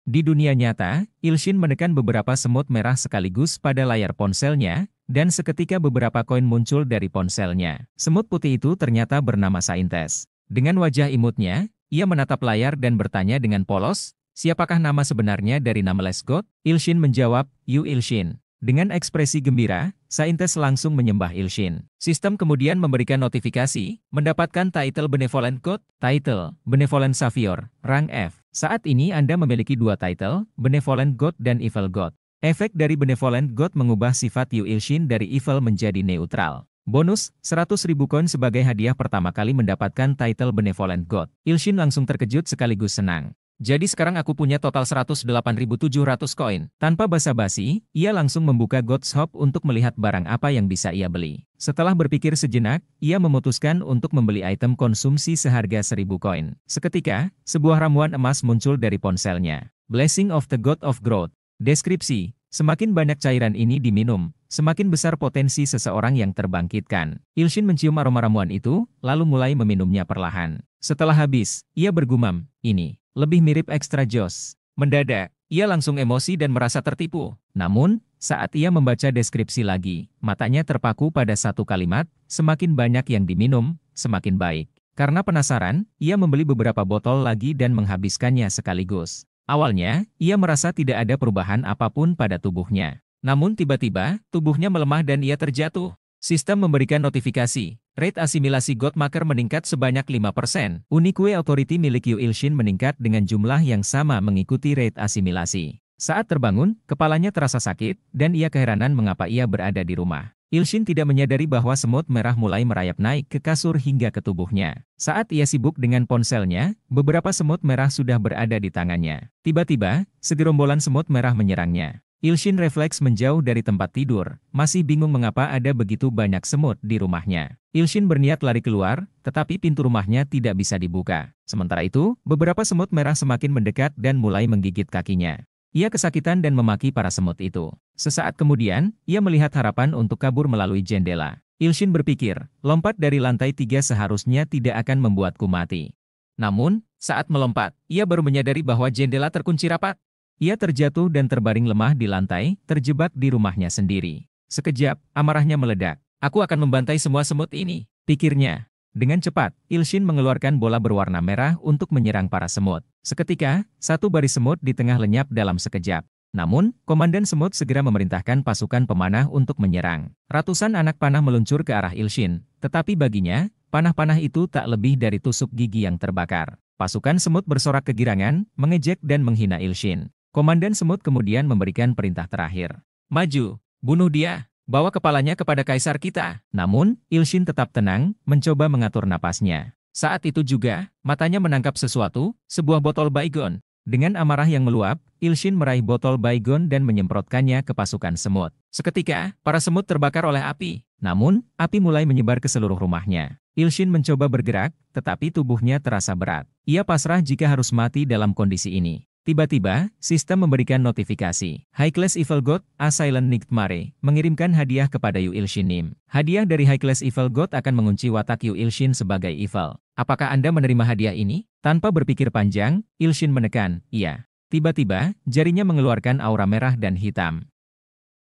Di dunia nyata, Ilshin menekan beberapa semut merah sekaligus pada layar ponselnya, dan seketika beberapa koin muncul dari ponselnya. Semut putih itu ternyata bernama Saintes. Dengan wajah imutnya, ia menatap layar dan bertanya dengan polos, siapakah nama sebenarnya dari Nameless God? Ilshin menjawab, Yu Ilshin. Dengan ekspresi gembira, Saintes langsung menyembah Ilshin. Sistem kemudian memberikan notifikasi, mendapatkan title Benevolent God, title Benevolent Savior, rank F. Saat ini Anda memiliki 2 title, Benevolent God dan Evil God. Efek dari Benevolent God mengubah sifat Yu Ilshin dari evil menjadi neutral. Bonus, 100.000 koin sebagai hadiah pertama kali mendapatkan title Benevolent God. Ilshin langsung terkejut sekaligus senang. Jadi sekarang aku punya total 108.700 koin. Tanpa basa-basi, ia langsung membuka God Shop untuk melihat barang apa yang bisa ia beli. Setelah berpikir sejenak, ia memutuskan untuk membeli item konsumsi seharga 1.000 koin. Seketika, sebuah ramuan emas muncul dari ponselnya. Blessing of the God of Growth. Deskripsi, semakin banyak cairan ini diminum, semakin besar potensi seseorang yang terbangkitkan. Ilshin mencium aroma ramuan itu, lalu mulai meminumnya perlahan. Setelah habis, ia bergumam, ini lebih mirip Extra Joss. Mendadak, ia langsung emosi dan merasa tertipu. Namun, saat ia membaca deskripsi lagi, matanya terpaku pada satu kalimat, semakin banyak yang diminum, semakin baik. Karena penasaran, ia membeli beberapa botol lagi dan menghabiskannya sekaligus. Awalnya, ia merasa tidak ada perubahan apapun pada tubuhnya. Namun tiba-tiba, tubuhnya melemah dan ia terjatuh. Sistem memberikan notifikasi. Rate asimilasi Godmaker meningkat sebanyak 5%. Unique Authority milik Yu Ilshin meningkat dengan jumlah yang sama mengikuti rate asimilasi. Saat terbangun, kepalanya terasa sakit, dan ia keheranan mengapa ia berada di rumah. Ilshin tidak menyadari bahwa semut merah mulai merayap naik ke kasur hingga ke tubuhnya. Saat ia sibuk dengan ponselnya, beberapa semut merah sudah berada di tangannya. Tiba-tiba, segerombolan semut merah menyerangnya. Ilshin refleks menjauh dari tempat tidur, masih bingung mengapa ada begitu banyak semut di rumahnya. Ilshin berniat lari keluar, tetapi pintu rumahnya tidak bisa dibuka. Sementara itu, beberapa semut merah semakin mendekat dan mulai menggigit kakinya. Ia kesakitan dan memaki para semut itu. Sesaat kemudian, ia melihat harapan untuk kabur melalui jendela. Ilshin berpikir, lompat dari lantai 3 seharusnya tidak akan membuatku mati. Namun, saat melompat, ia baru menyadari bahwa jendela terkunci rapat. Ia terjatuh dan terbaring lemah di lantai, terjebak di rumahnya sendiri. Sekejap, amarahnya meledak. Aku akan membantai semua semut ini, pikirnya. Dengan cepat, Ilshin mengeluarkan bola berwarna merah untuk menyerang para semut. Seketika, satu baris semut di tengah lenyap dalam sekejap. Namun, Komandan Semut segera memerintahkan pasukan pemanah untuk menyerang. Ratusan anak panah meluncur ke arah Ilshin, tetapi baginya, panah-panah itu tak lebih dari tusuk gigi yang terbakar. Pasukan semut bersorak kegirangan, mengejek dan menghina Ilshin. Komandan Semut kemudian memberikan perintah terakhir. Maju, bunuh dia, bawa kepalanya kepada kaisar kita. Namun, Ilshin tetap tenang, mencoba mengatur napasnya. Saat itu juga, matanya menangkap sesuatu, sebuah botol baygon. Dengan amarah yang meluap, Ilshin meraih botol baygon dan menyemprotkannya ke pasukan semut. Seketika, para semut terbakar oleh api. Namun, api mulai menyebar ke seluruh rumahnya. Ilshin mencoba bergerak, tetapi tubuhnya terasa berat. Ia pasrah jika harus mati dalam kondisi ini. Tiba-tiba, sistem memberikan notifikasi. High Class Evil God, A Silent Nightmare, mengirimkan hadiah kepada Yu Ilshin Nim. Hadiah dari High Class Evil God akan mengunci watak Yu Ilshin sebagai evil. Apakah Anda menerima hadiah ini? Tanpa berpikir panjang, Ilshin menekan, iya. Tiba-tiba, jarinya mengeluarkan aura merah dan hitam.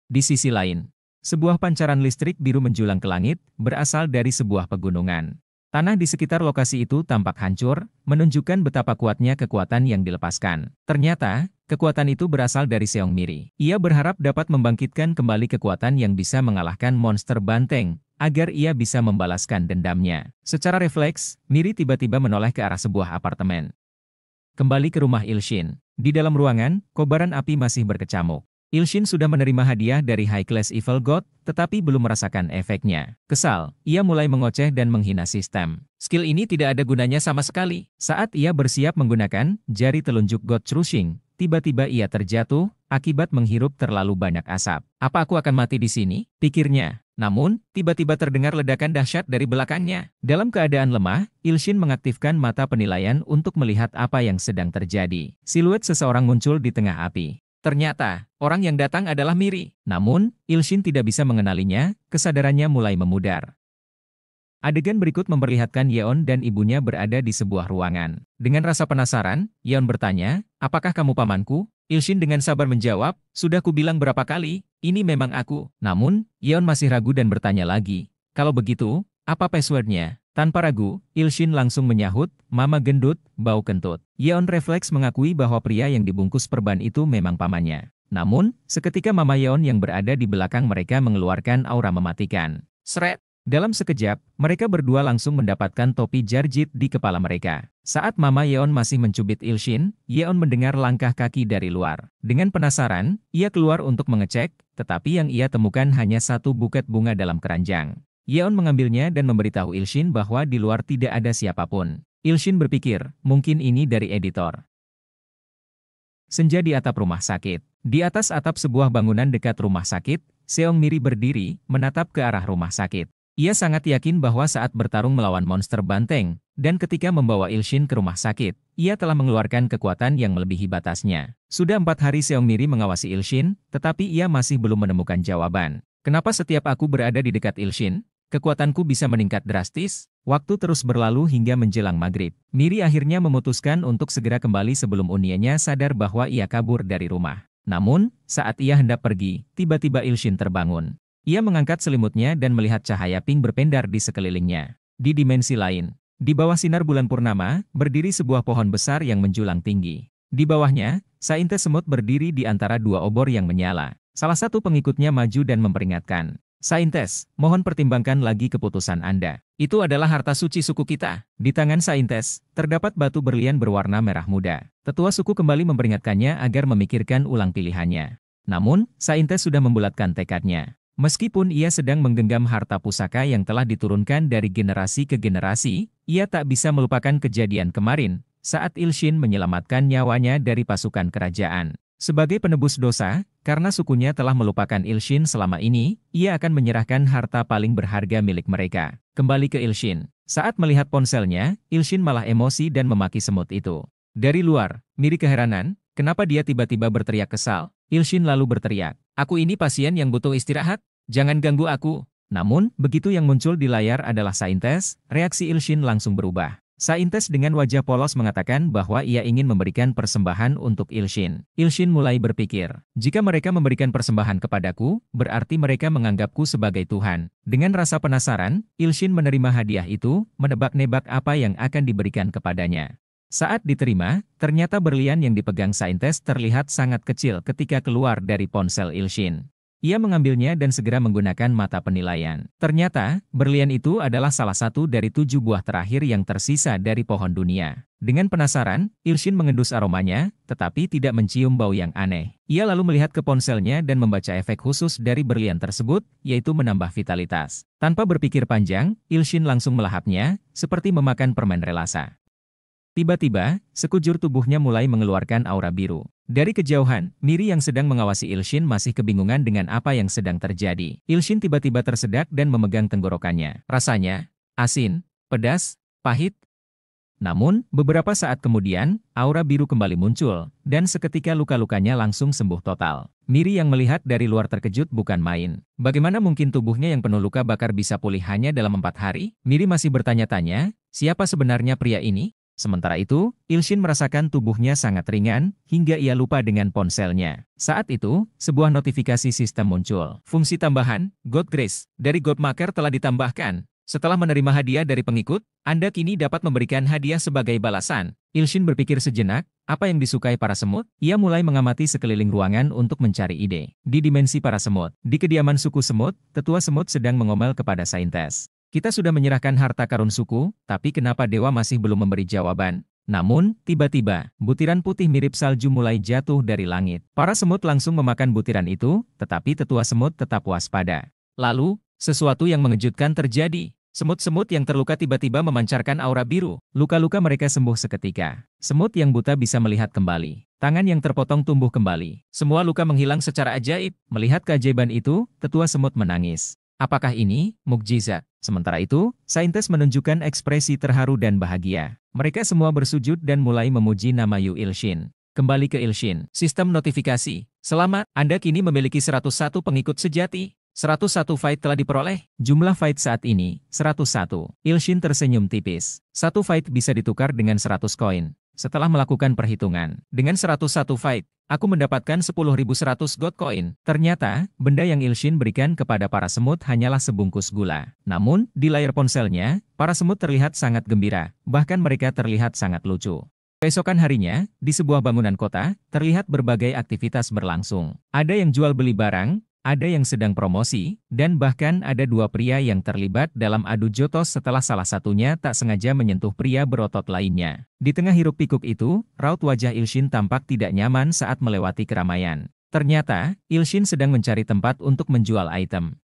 Di sisi lain, sebuah pancaran listrik biru menjulang ke langit, berasal dari sebuah pegunungan. Tanah di sekitar lokasi itu tampak hancur, menunjukkan betapa kuatnya kekuatan yang dilepaskan. Ternyata, kekuatan itu berasal dari Seong Miri. Ia berharap dapat membangkitkan kembali kekuatan yang bisa mengalahkan monster banteng, agar ia bisa membalaskan dendamnya. Secara refleks, Miri tiba-tiba menoleh ke arah sebuah apartemen. Kembali ke rumah Ilshin. Di dalam ruangan, kobaran api masih berkecamuk. Ilshin sudah menerima hadiah dari High Class Evil God, tetapi belum merasakan efeknya. Kesal, ia mulai mengoceh dan menghina sistem. Skill ini tidak ada gunanya sama sekali. Saat ia bersiap menggunakan jari telunjuk God Crushing, tiba-tiba ia terjatuh, akibat menghirup terlalu banyak asap. Apa aku akan mati di sini? Pikirnya. Namun, tiba-tiba terdengar ledakan dahsyat dari belakangnya. Dalam keadaan lemah, Ilshin mengaktifkan mata penilaian untuk melihat apa yang sedang terjadi. Siluet seseorang muncul di tengah api. Ternyata, orang yang datang adalah Miri. Namun, Ilshin tidak bisa mengenalinya, kesadarannya mulai memudar. Adegan berikut memperlihatkan Yeon dan ibunya berada di sebuah ruangan. Dengan rasa penasaran, Yeon bertanya, apakah kamu pamanku? Ilshin dengan sabar menjawab, sudah kubilang berapa kali, ini memang aku. Namun, Yeon masih ragu dan bertanya lagi, kalau begitu, apa passwordnya? Tanpa ragu, Ilshin langsung menyahut, mama gendut, bau kentut. Yeon refleks mengakui bahwa pria yang dibungkus perban itu memang pamannya. Namun, seketika mama Yeon yang berada di belakang mereka mengeluarkan aura mematikan. Sret! Dalam sekejap, mereka berdua langsung mendapatkan topi Jarjit di kepala mereka. Saat mama Yeon masih mencubit Ilshin, Yeon mendengar langkah kaki dari luar. Dengan penasaran, ia keluar untuk mengecek, tetapi yang ia temukan hanya satu buket bunga dalam keranjang. Yeon mengambilnya dan memberitahu Ilshin bahwa di luar tidak ada siapapun. Ilshin berpikir, mungkin ini dari editor. Senja di atap rumah sakit. Di atas atap sebuah bangunan dekat rumah sakit, Seong Miri berdiri, menatap ke arah rumah sakit. Ia sangat yakin bahwa saat bertarung melawan monster banteng, dan ketika membawa Ilshin ke rumah sakit, ia telah mengeluarkan kekuatan yang melebihi batasnya. Sudah 4 hari Seong Miri mengawasi Ilshin, tetapi ia masih belum menemukan jawaban. Kenapa setiap aku berada di dekat Ilshin, kekuatanku bisa meningkat drastis? Waktu terus berlalu hingga menjelang maghrib. Miri akhirnya memutuskan untuk segera kembali sebelum Unianya sadar bahwa ia kabur dari rumah. Namun, saat ia hendak pergi, tiba-tiba Ilshin terbangun. Ia mengangkat selimutnya dan melihat cahaya pink berpendar di sekelilingnya. Di dimensi lain, di bawah sinar bulan purnama, berdiri sebuah pohon besar yang menjulang tinggi. Di bawahnya, saintes semut berdiri di antara 2 obor yang menyala. Salah satu pengikutnya maju dan memperingatkan. Saintes, mohon pertimbangkan lagi keputusan Anda. Itu adalah harta suci suku kita. Di tangan Saintes, terdapat batu berlian berwarna merah muda. Tetua suku kembali memperingatkannya agar memikirkan ulang pilihannya. Namun, Saintes sudah membulatkan tekadnya. Meskipun ia sedang menggenggam harta pusaka yang telah diturunkan dari generasi ke generasi, ia tak bisa melupakan kejadian kemarin, saat Ilshin menyelamatkan nyawanya dari pasukan kerajaan. Sebagai penebus dosa, karena sukunya telah melupakan Ilshin selama ini, ia akan menyerahkan harta paling berharga milik mereka. Kembali ke Ilshin. Saat melihat ponselnya, Ilshin malah emosi dan memaki semut itu. Dari luar, Miri keheranan, kenapa dia tiba-tiba berteriak kesal. Ilshin lalu berteriak, "Aku ini pasien yang butuh istirahat, jangan ganggu aku." Namun, begitu yang muncul di layar adalah Saintes, reaksi Ilshin langsung berubah. Saintes dengan wajah polos mengatakan bahwa ia ingin memberikan persembahan untuk Ilshin. Ilshin mulai berpikir, jika mereka memberikan persembahan kepadaku, berarti mereka menganggapku sebagai Tuhan. Dengan rasa penasaran, Ilshin menerima hadiah itu, menebak-nebak apa yang akan diberikan kepadanya. Saat diterima, ternyata berlian yang dipegang Saintes terlihat sangat kecil ketika keluar dari ponsel Ilshin. Ia mengambilnya dan segera menggunakan mata penilaian. Ternyata, berlian itu adalah salah satu dari 7 buah terakhir yang tersisa dari pohon dunia. Dengan penasaran, Ilshin mengendus aromanya, tetapi tidak mencium bau yang aneh. Ia lalu melihat ke ponselnya dan membaca efek khusus dari berlian tersebut, yaitu menambah vitalitas. Tanpa berpikir panjang, Ilshin langsung melahapnya, seperti memakan permen relasa. Tiba-tiba, sekujur tubuhnya mulai mengeluarkan aura biru. Dari kejauhan, Miri yang sedang mengawasi Ilshin masih kebingungan dengan apa yang sedang terjadi. Ilshin tiba-tiba tersedak dan memegang tenggorokannya. Rasanya asin, pedas, pahit. Namun, beberapa saat kemudian, aura biru kembali muncul, dan seketika luka-lukanya langsung sembuh total. Miri yang melihat dari luar terkejut bukan main. Bagaimana mungkin tubuhnya yang penuh luka bakar bisa pulih hanya dalam 4 hari? Miri masih bertanya-tanya, siapa sebenarnya pria ini? Sementara itu, Ilshin merasakan tubuhnya sangat ringan, hingga ia lupa dengan ponselnya. Saat itu, sebuah notifikasi sistem muncul. Fungsi tambahan, God Grace, dari Godmaker telah ditambahkan. Setelah menerima hadiah dari pengikut, Anda kini dapat memberikan hadiah sebagai balasan. Ilshin berpikir sejenak, apa yang disukai para semut? Ia mulai mengamati sekeliling ruangan untuk mencari ide. Di dimensi para semut, di kediaman suku semut, tetua semut sedang mengomel kepada Saintes. Kita sudah menyerahkan harta karun suku, tapi kenapa dewa masih belum memberi jawaban? Namun, tiba-tiba, butiran putih mirip salju mulai jatuh dari langit. Para semut langsung memakan butiran itu, tetapi tetua semut tetap waspada. Lalu, sesuatu yang mengejutkan terjadi. Semut-semut yang terluka tiba-tiba memancarkan aura biru. Luka-luka mereka sembuh seketika. Semut yang buta bisa melihat kembali. Tangan yang terpotong tumbuh kembali. Semua luka menghilang secara ajaib. Melihat keajaiban itu, tetua semut menangis. Apakah ini mukjizat? Sementara itu, Saintes menunjukkan ekspresi terharu dan bahagia. Mereka semua bersujud dan mulai memuji nama Yu Ilshin. Kembali ke Ilshin. Sistem notifikasi. Selamat, Anda kini memiliki 101 pengikut sejati. 101 fight telah diperoleh. Jumlah fight saat ini, 101. Ilshin tersenyum tipis. 1 fight bisa ditukar dengan 100 koin. Setelah melakukan perhitungan, dengan 101 fight, aku mendapatkan 10.100 gold coin. Ternyata, benda yang Ilshin berikan kepada para semut hanyalah sebungkus gula. Namun, di layar ponselnya, para semut terlihat sangat gembira, bahkan mereka terlihat sangat lucu. Keesokan harinya, di sebuah bangunan kota, terlihat berbagai aktivitas berlangsung. Ada yang jual beli barang, ada yang sedang promosi, dan bahkan ada 2 pria yang terlibat dalam adu jotos setelah salah satunya tak sengaja menyentuh pria berotot lainnya. Di tengah hiruk-pikuk itu, raut wajah Ilshin tampak tidak nyaman saat melewati keramaian. Ternyata, Ilshin sedang mencari tempat untuk menjual item.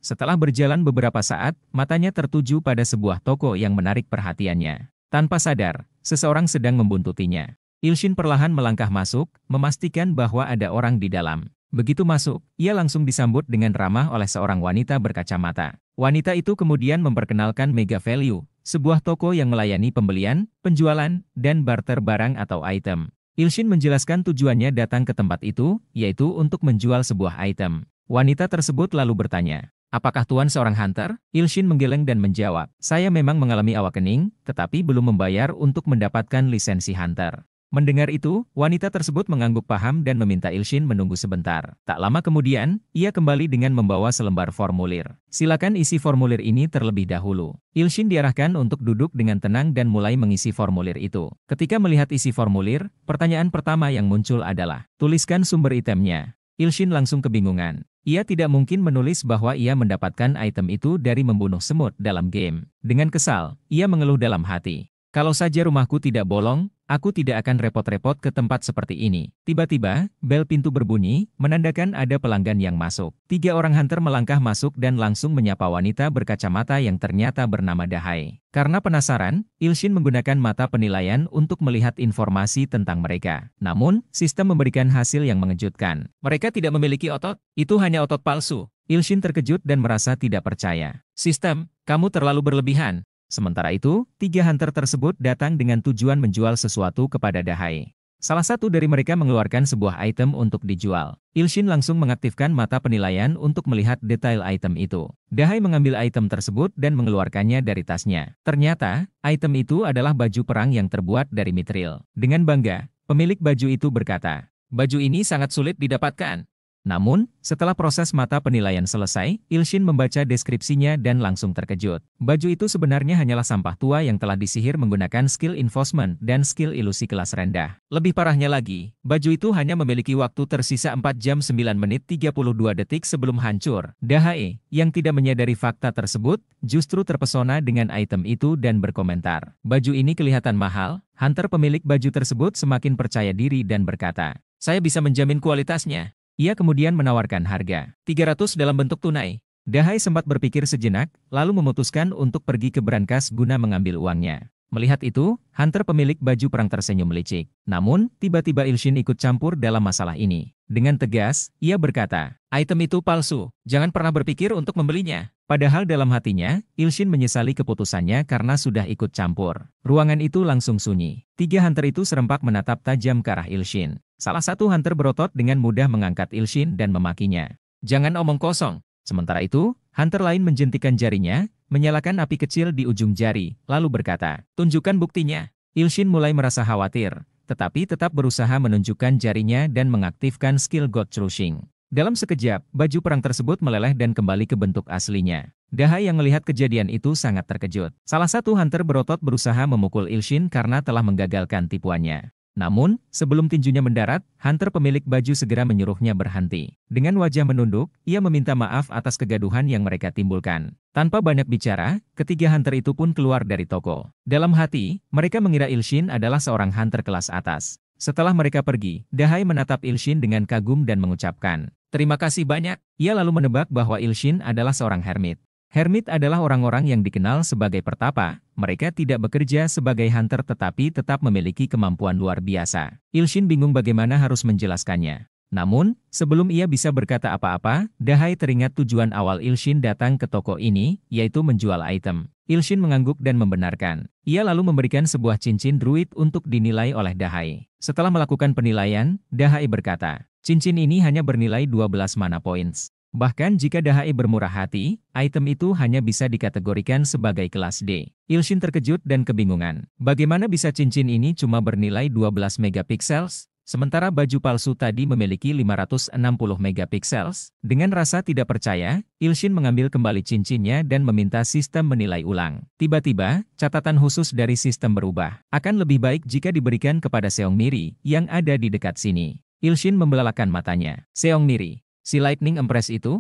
Setelah berjalan beberapa saat, matanya tertuju pada sebuah toko yang menarik perhatiannya. Tanpa sadar, seseorang sedang membuntutinya. Ilshin perlahan melangkah masuk, memastikan bahwa ada orang di dalam. Begitu masuk, ia langsung disambut dengan ramah oleh seorang wanita berkacamata. Wanita itu kemudian memperkenalkan Mega Value, sebuah toko yang melayani pembelian, penjualan, dan barter barang atau item. Ilshin menjelaskan tujuannya datang ke tempat itu, yaitu untuk menjual sebuah item. Wanita tersebut lalu bertanya, apakah Tuan seorang hunter? Ilshin menggeleng dan menjawab, saya memang mengalami awakening, tetapi belum membayar untuk mendapatkan lisensi hunter. Mendengar itu, wanita tersebut mengangguk paham dan meminta Ilshin menunggu sebentar. Tak lama kemudian, ia kembali dengan membawa selembar formulir. Silakan isi formulir ini terlebih dahulu. Ilshin diarahkan untuk duduk dengan tenang dan mulai mengisi formulir itu. Ketika melihat isi formulir, pertanyaan pertama yang muncul adalah, tuliskan sumber itemnya. Ilshin langsung kebingungan. Ia tidak mungkin menulis bahwa ia mendapatkan item itu dari membunuh semut dalam game. Dengan kesal, ia mengeluh dalam hati. Kalau saja rumahku tidak bolong, aku tidak akan repot-repot ke tempat seperti ini. Tiba-tiba, bel pintu berbunyi, menandakan ada pelanggan yang masuk. 3 orang hunter melangkah masuk dan langsung menyapa wanita berkacamata yang ternyata bernama Dahai. Karena penasaran, Ilshin menggunakan mata penilaian untuk melihat informasi tentang mereka. Namun, sistem memberikan hasil yang mengejutkan. Mereka tidak memiliki otot, itu hanya otot palsu. Ilshin terkejut dan merasa tidak percaya. Sistem, kamu terlalu berlebihan. Sementara itu, 3 hunter tersebut datang dengan tujuan menjual sesuatu kepada Dahai. Salah satu dari mereka mengeluarkan sebuah item untuk dijual. Ilshin langsung mengaktifkan mata penilaian untuk melihat detail item itu. Dahai mengambil item tersebut dan mengeluarkannya dari tasnya. Ternyata, item itu adalah baju perang yang terbuat dari mithril. Dengan bangga, pemilik baju itu berkata, "Baju ini sangat sulit didapatkan." Namun, setelah proses mata penilaian selesai, Ilshin membaca deskripsinya dan langsung terkejut. Baju itu sebenarnya hanyalah sampah tua yang telah disihir menggunakan skill enforcement dan skill ilusi kelas rendah. Lebih parahnya lagi, baju itu hanya memiliki waktu tersisa 4 jam 9 menit 32 detik sebelum hancur. Dahai, yang tidak menyadari fakta tersebut, justru terpesona dengan item itu dan berkomentar, "Baju ini kelihatan mahal." Hunter pemilik baju tersebut semakin percaya diri dan berkata, "Saya bisa menjamin kualitasnya." Ia kemudian menawarkan harga 300 dalam bentuk tunai. Dahai sempat berpikir sejenak, lalu memutuskan untuk pergi ke brankas guna mengambil uangnya. Melihat itu, hunter pemilik baju perang tersenyum licik. Namun, tiba-tiba Ilshin ikut campur dalam masalah ini. Dengan tegas, ia berkata, "Item itu palsu, jangan pernah berpikir untuk membelinya." Padahal dalam hatinya, Ilshin menyesali keputusannya karena sudah ikut campur. Ruangan itu langsung sunyi. 3 hunter itu serempak menatap tajam ke arah Ilshin. Salah satu hunter berotot dengan mudah mengangkat Ilshin dan memakinya. "Jangan omong kosong." Sementara itu, hunter lain menjentikan jarinya, menyalakan api kecil di ujung jari, lalu berkata, "Tunjukkan buktinya." Ilshin mulai merasa khawatir, tetapi tetap berusaha menunjukkan jarinya dan mengaktifkan skill God Crushing. Dalam sekejap, baju perang tersebut meleleh dan kembali ke bentuk aslinya. Dahai yang melihat kejadian itu sangat terkejut. Salah satu hunter berotot berusaha memukul Ilshin karena telah menggagalkan tipuannya. Namun, sebelum tinjunya mendarat, hunter pemilik baju segera menyuruhnya berhenti. Dengan wajah menunduk, ia meminta maaf atas kegaduhan yang mereka timbulkan. Tanpa banyak bicara, ketiga hunter itu pun keluar dari toko. Dalam hati, mereka mengira Ilshin adalah seorang hunter kelas atas. Setelah mereka pergi, Dahai menatap Ilshin dengan kagum dan mengucapkan, "Terima kasih banyak." Ia lalu menebak bahwa Ilshin adalah seorang hermit. Hermit adalah orang-orang yang dikenal sebagai pertapa. Mereka tidak bekerja sebagai hunter tetapi tetap memiliki kemampuan luar biasa. Ilshin bingung bagaimana harus menjelaskannya. Namun, sebelum ia bisa berkata apa-apa, Dahai teringat tujuan awal Ilshin datang ke toko ini, yaitu menjual item. Ilshin mengangguk dan membenarkan. Ia lalu memberikan sebuah cincin druid untuk dinilai oleh Dahai. Setelah melakukan penilaian, Dahai berkata, "Cincin ini hanya bernilai 12 mana points." Bahkan jika Dahai bermurah hati, item itu hanya bisa dikategorikan sebagai kelas D. Ilshin terkejut dan kebingungan. Bagaimana bisa cincin ini cuma bernilai 12 megapiksels? Sementara baju palsu tadi memiliki 560 megapiksels. Dengan rasa tidak percaya, Ilshin mengambil kembali cincinnya dan meminta sistem menilai ulang. Tiba-tiba, catatan khusus dari sistem berubah. Akan lebih baik jika diberikan kepada Seongmiri, yang ada di dekat sini. Ilshin membelalakan matanya. Seongmiri, si Lightning Empress itu?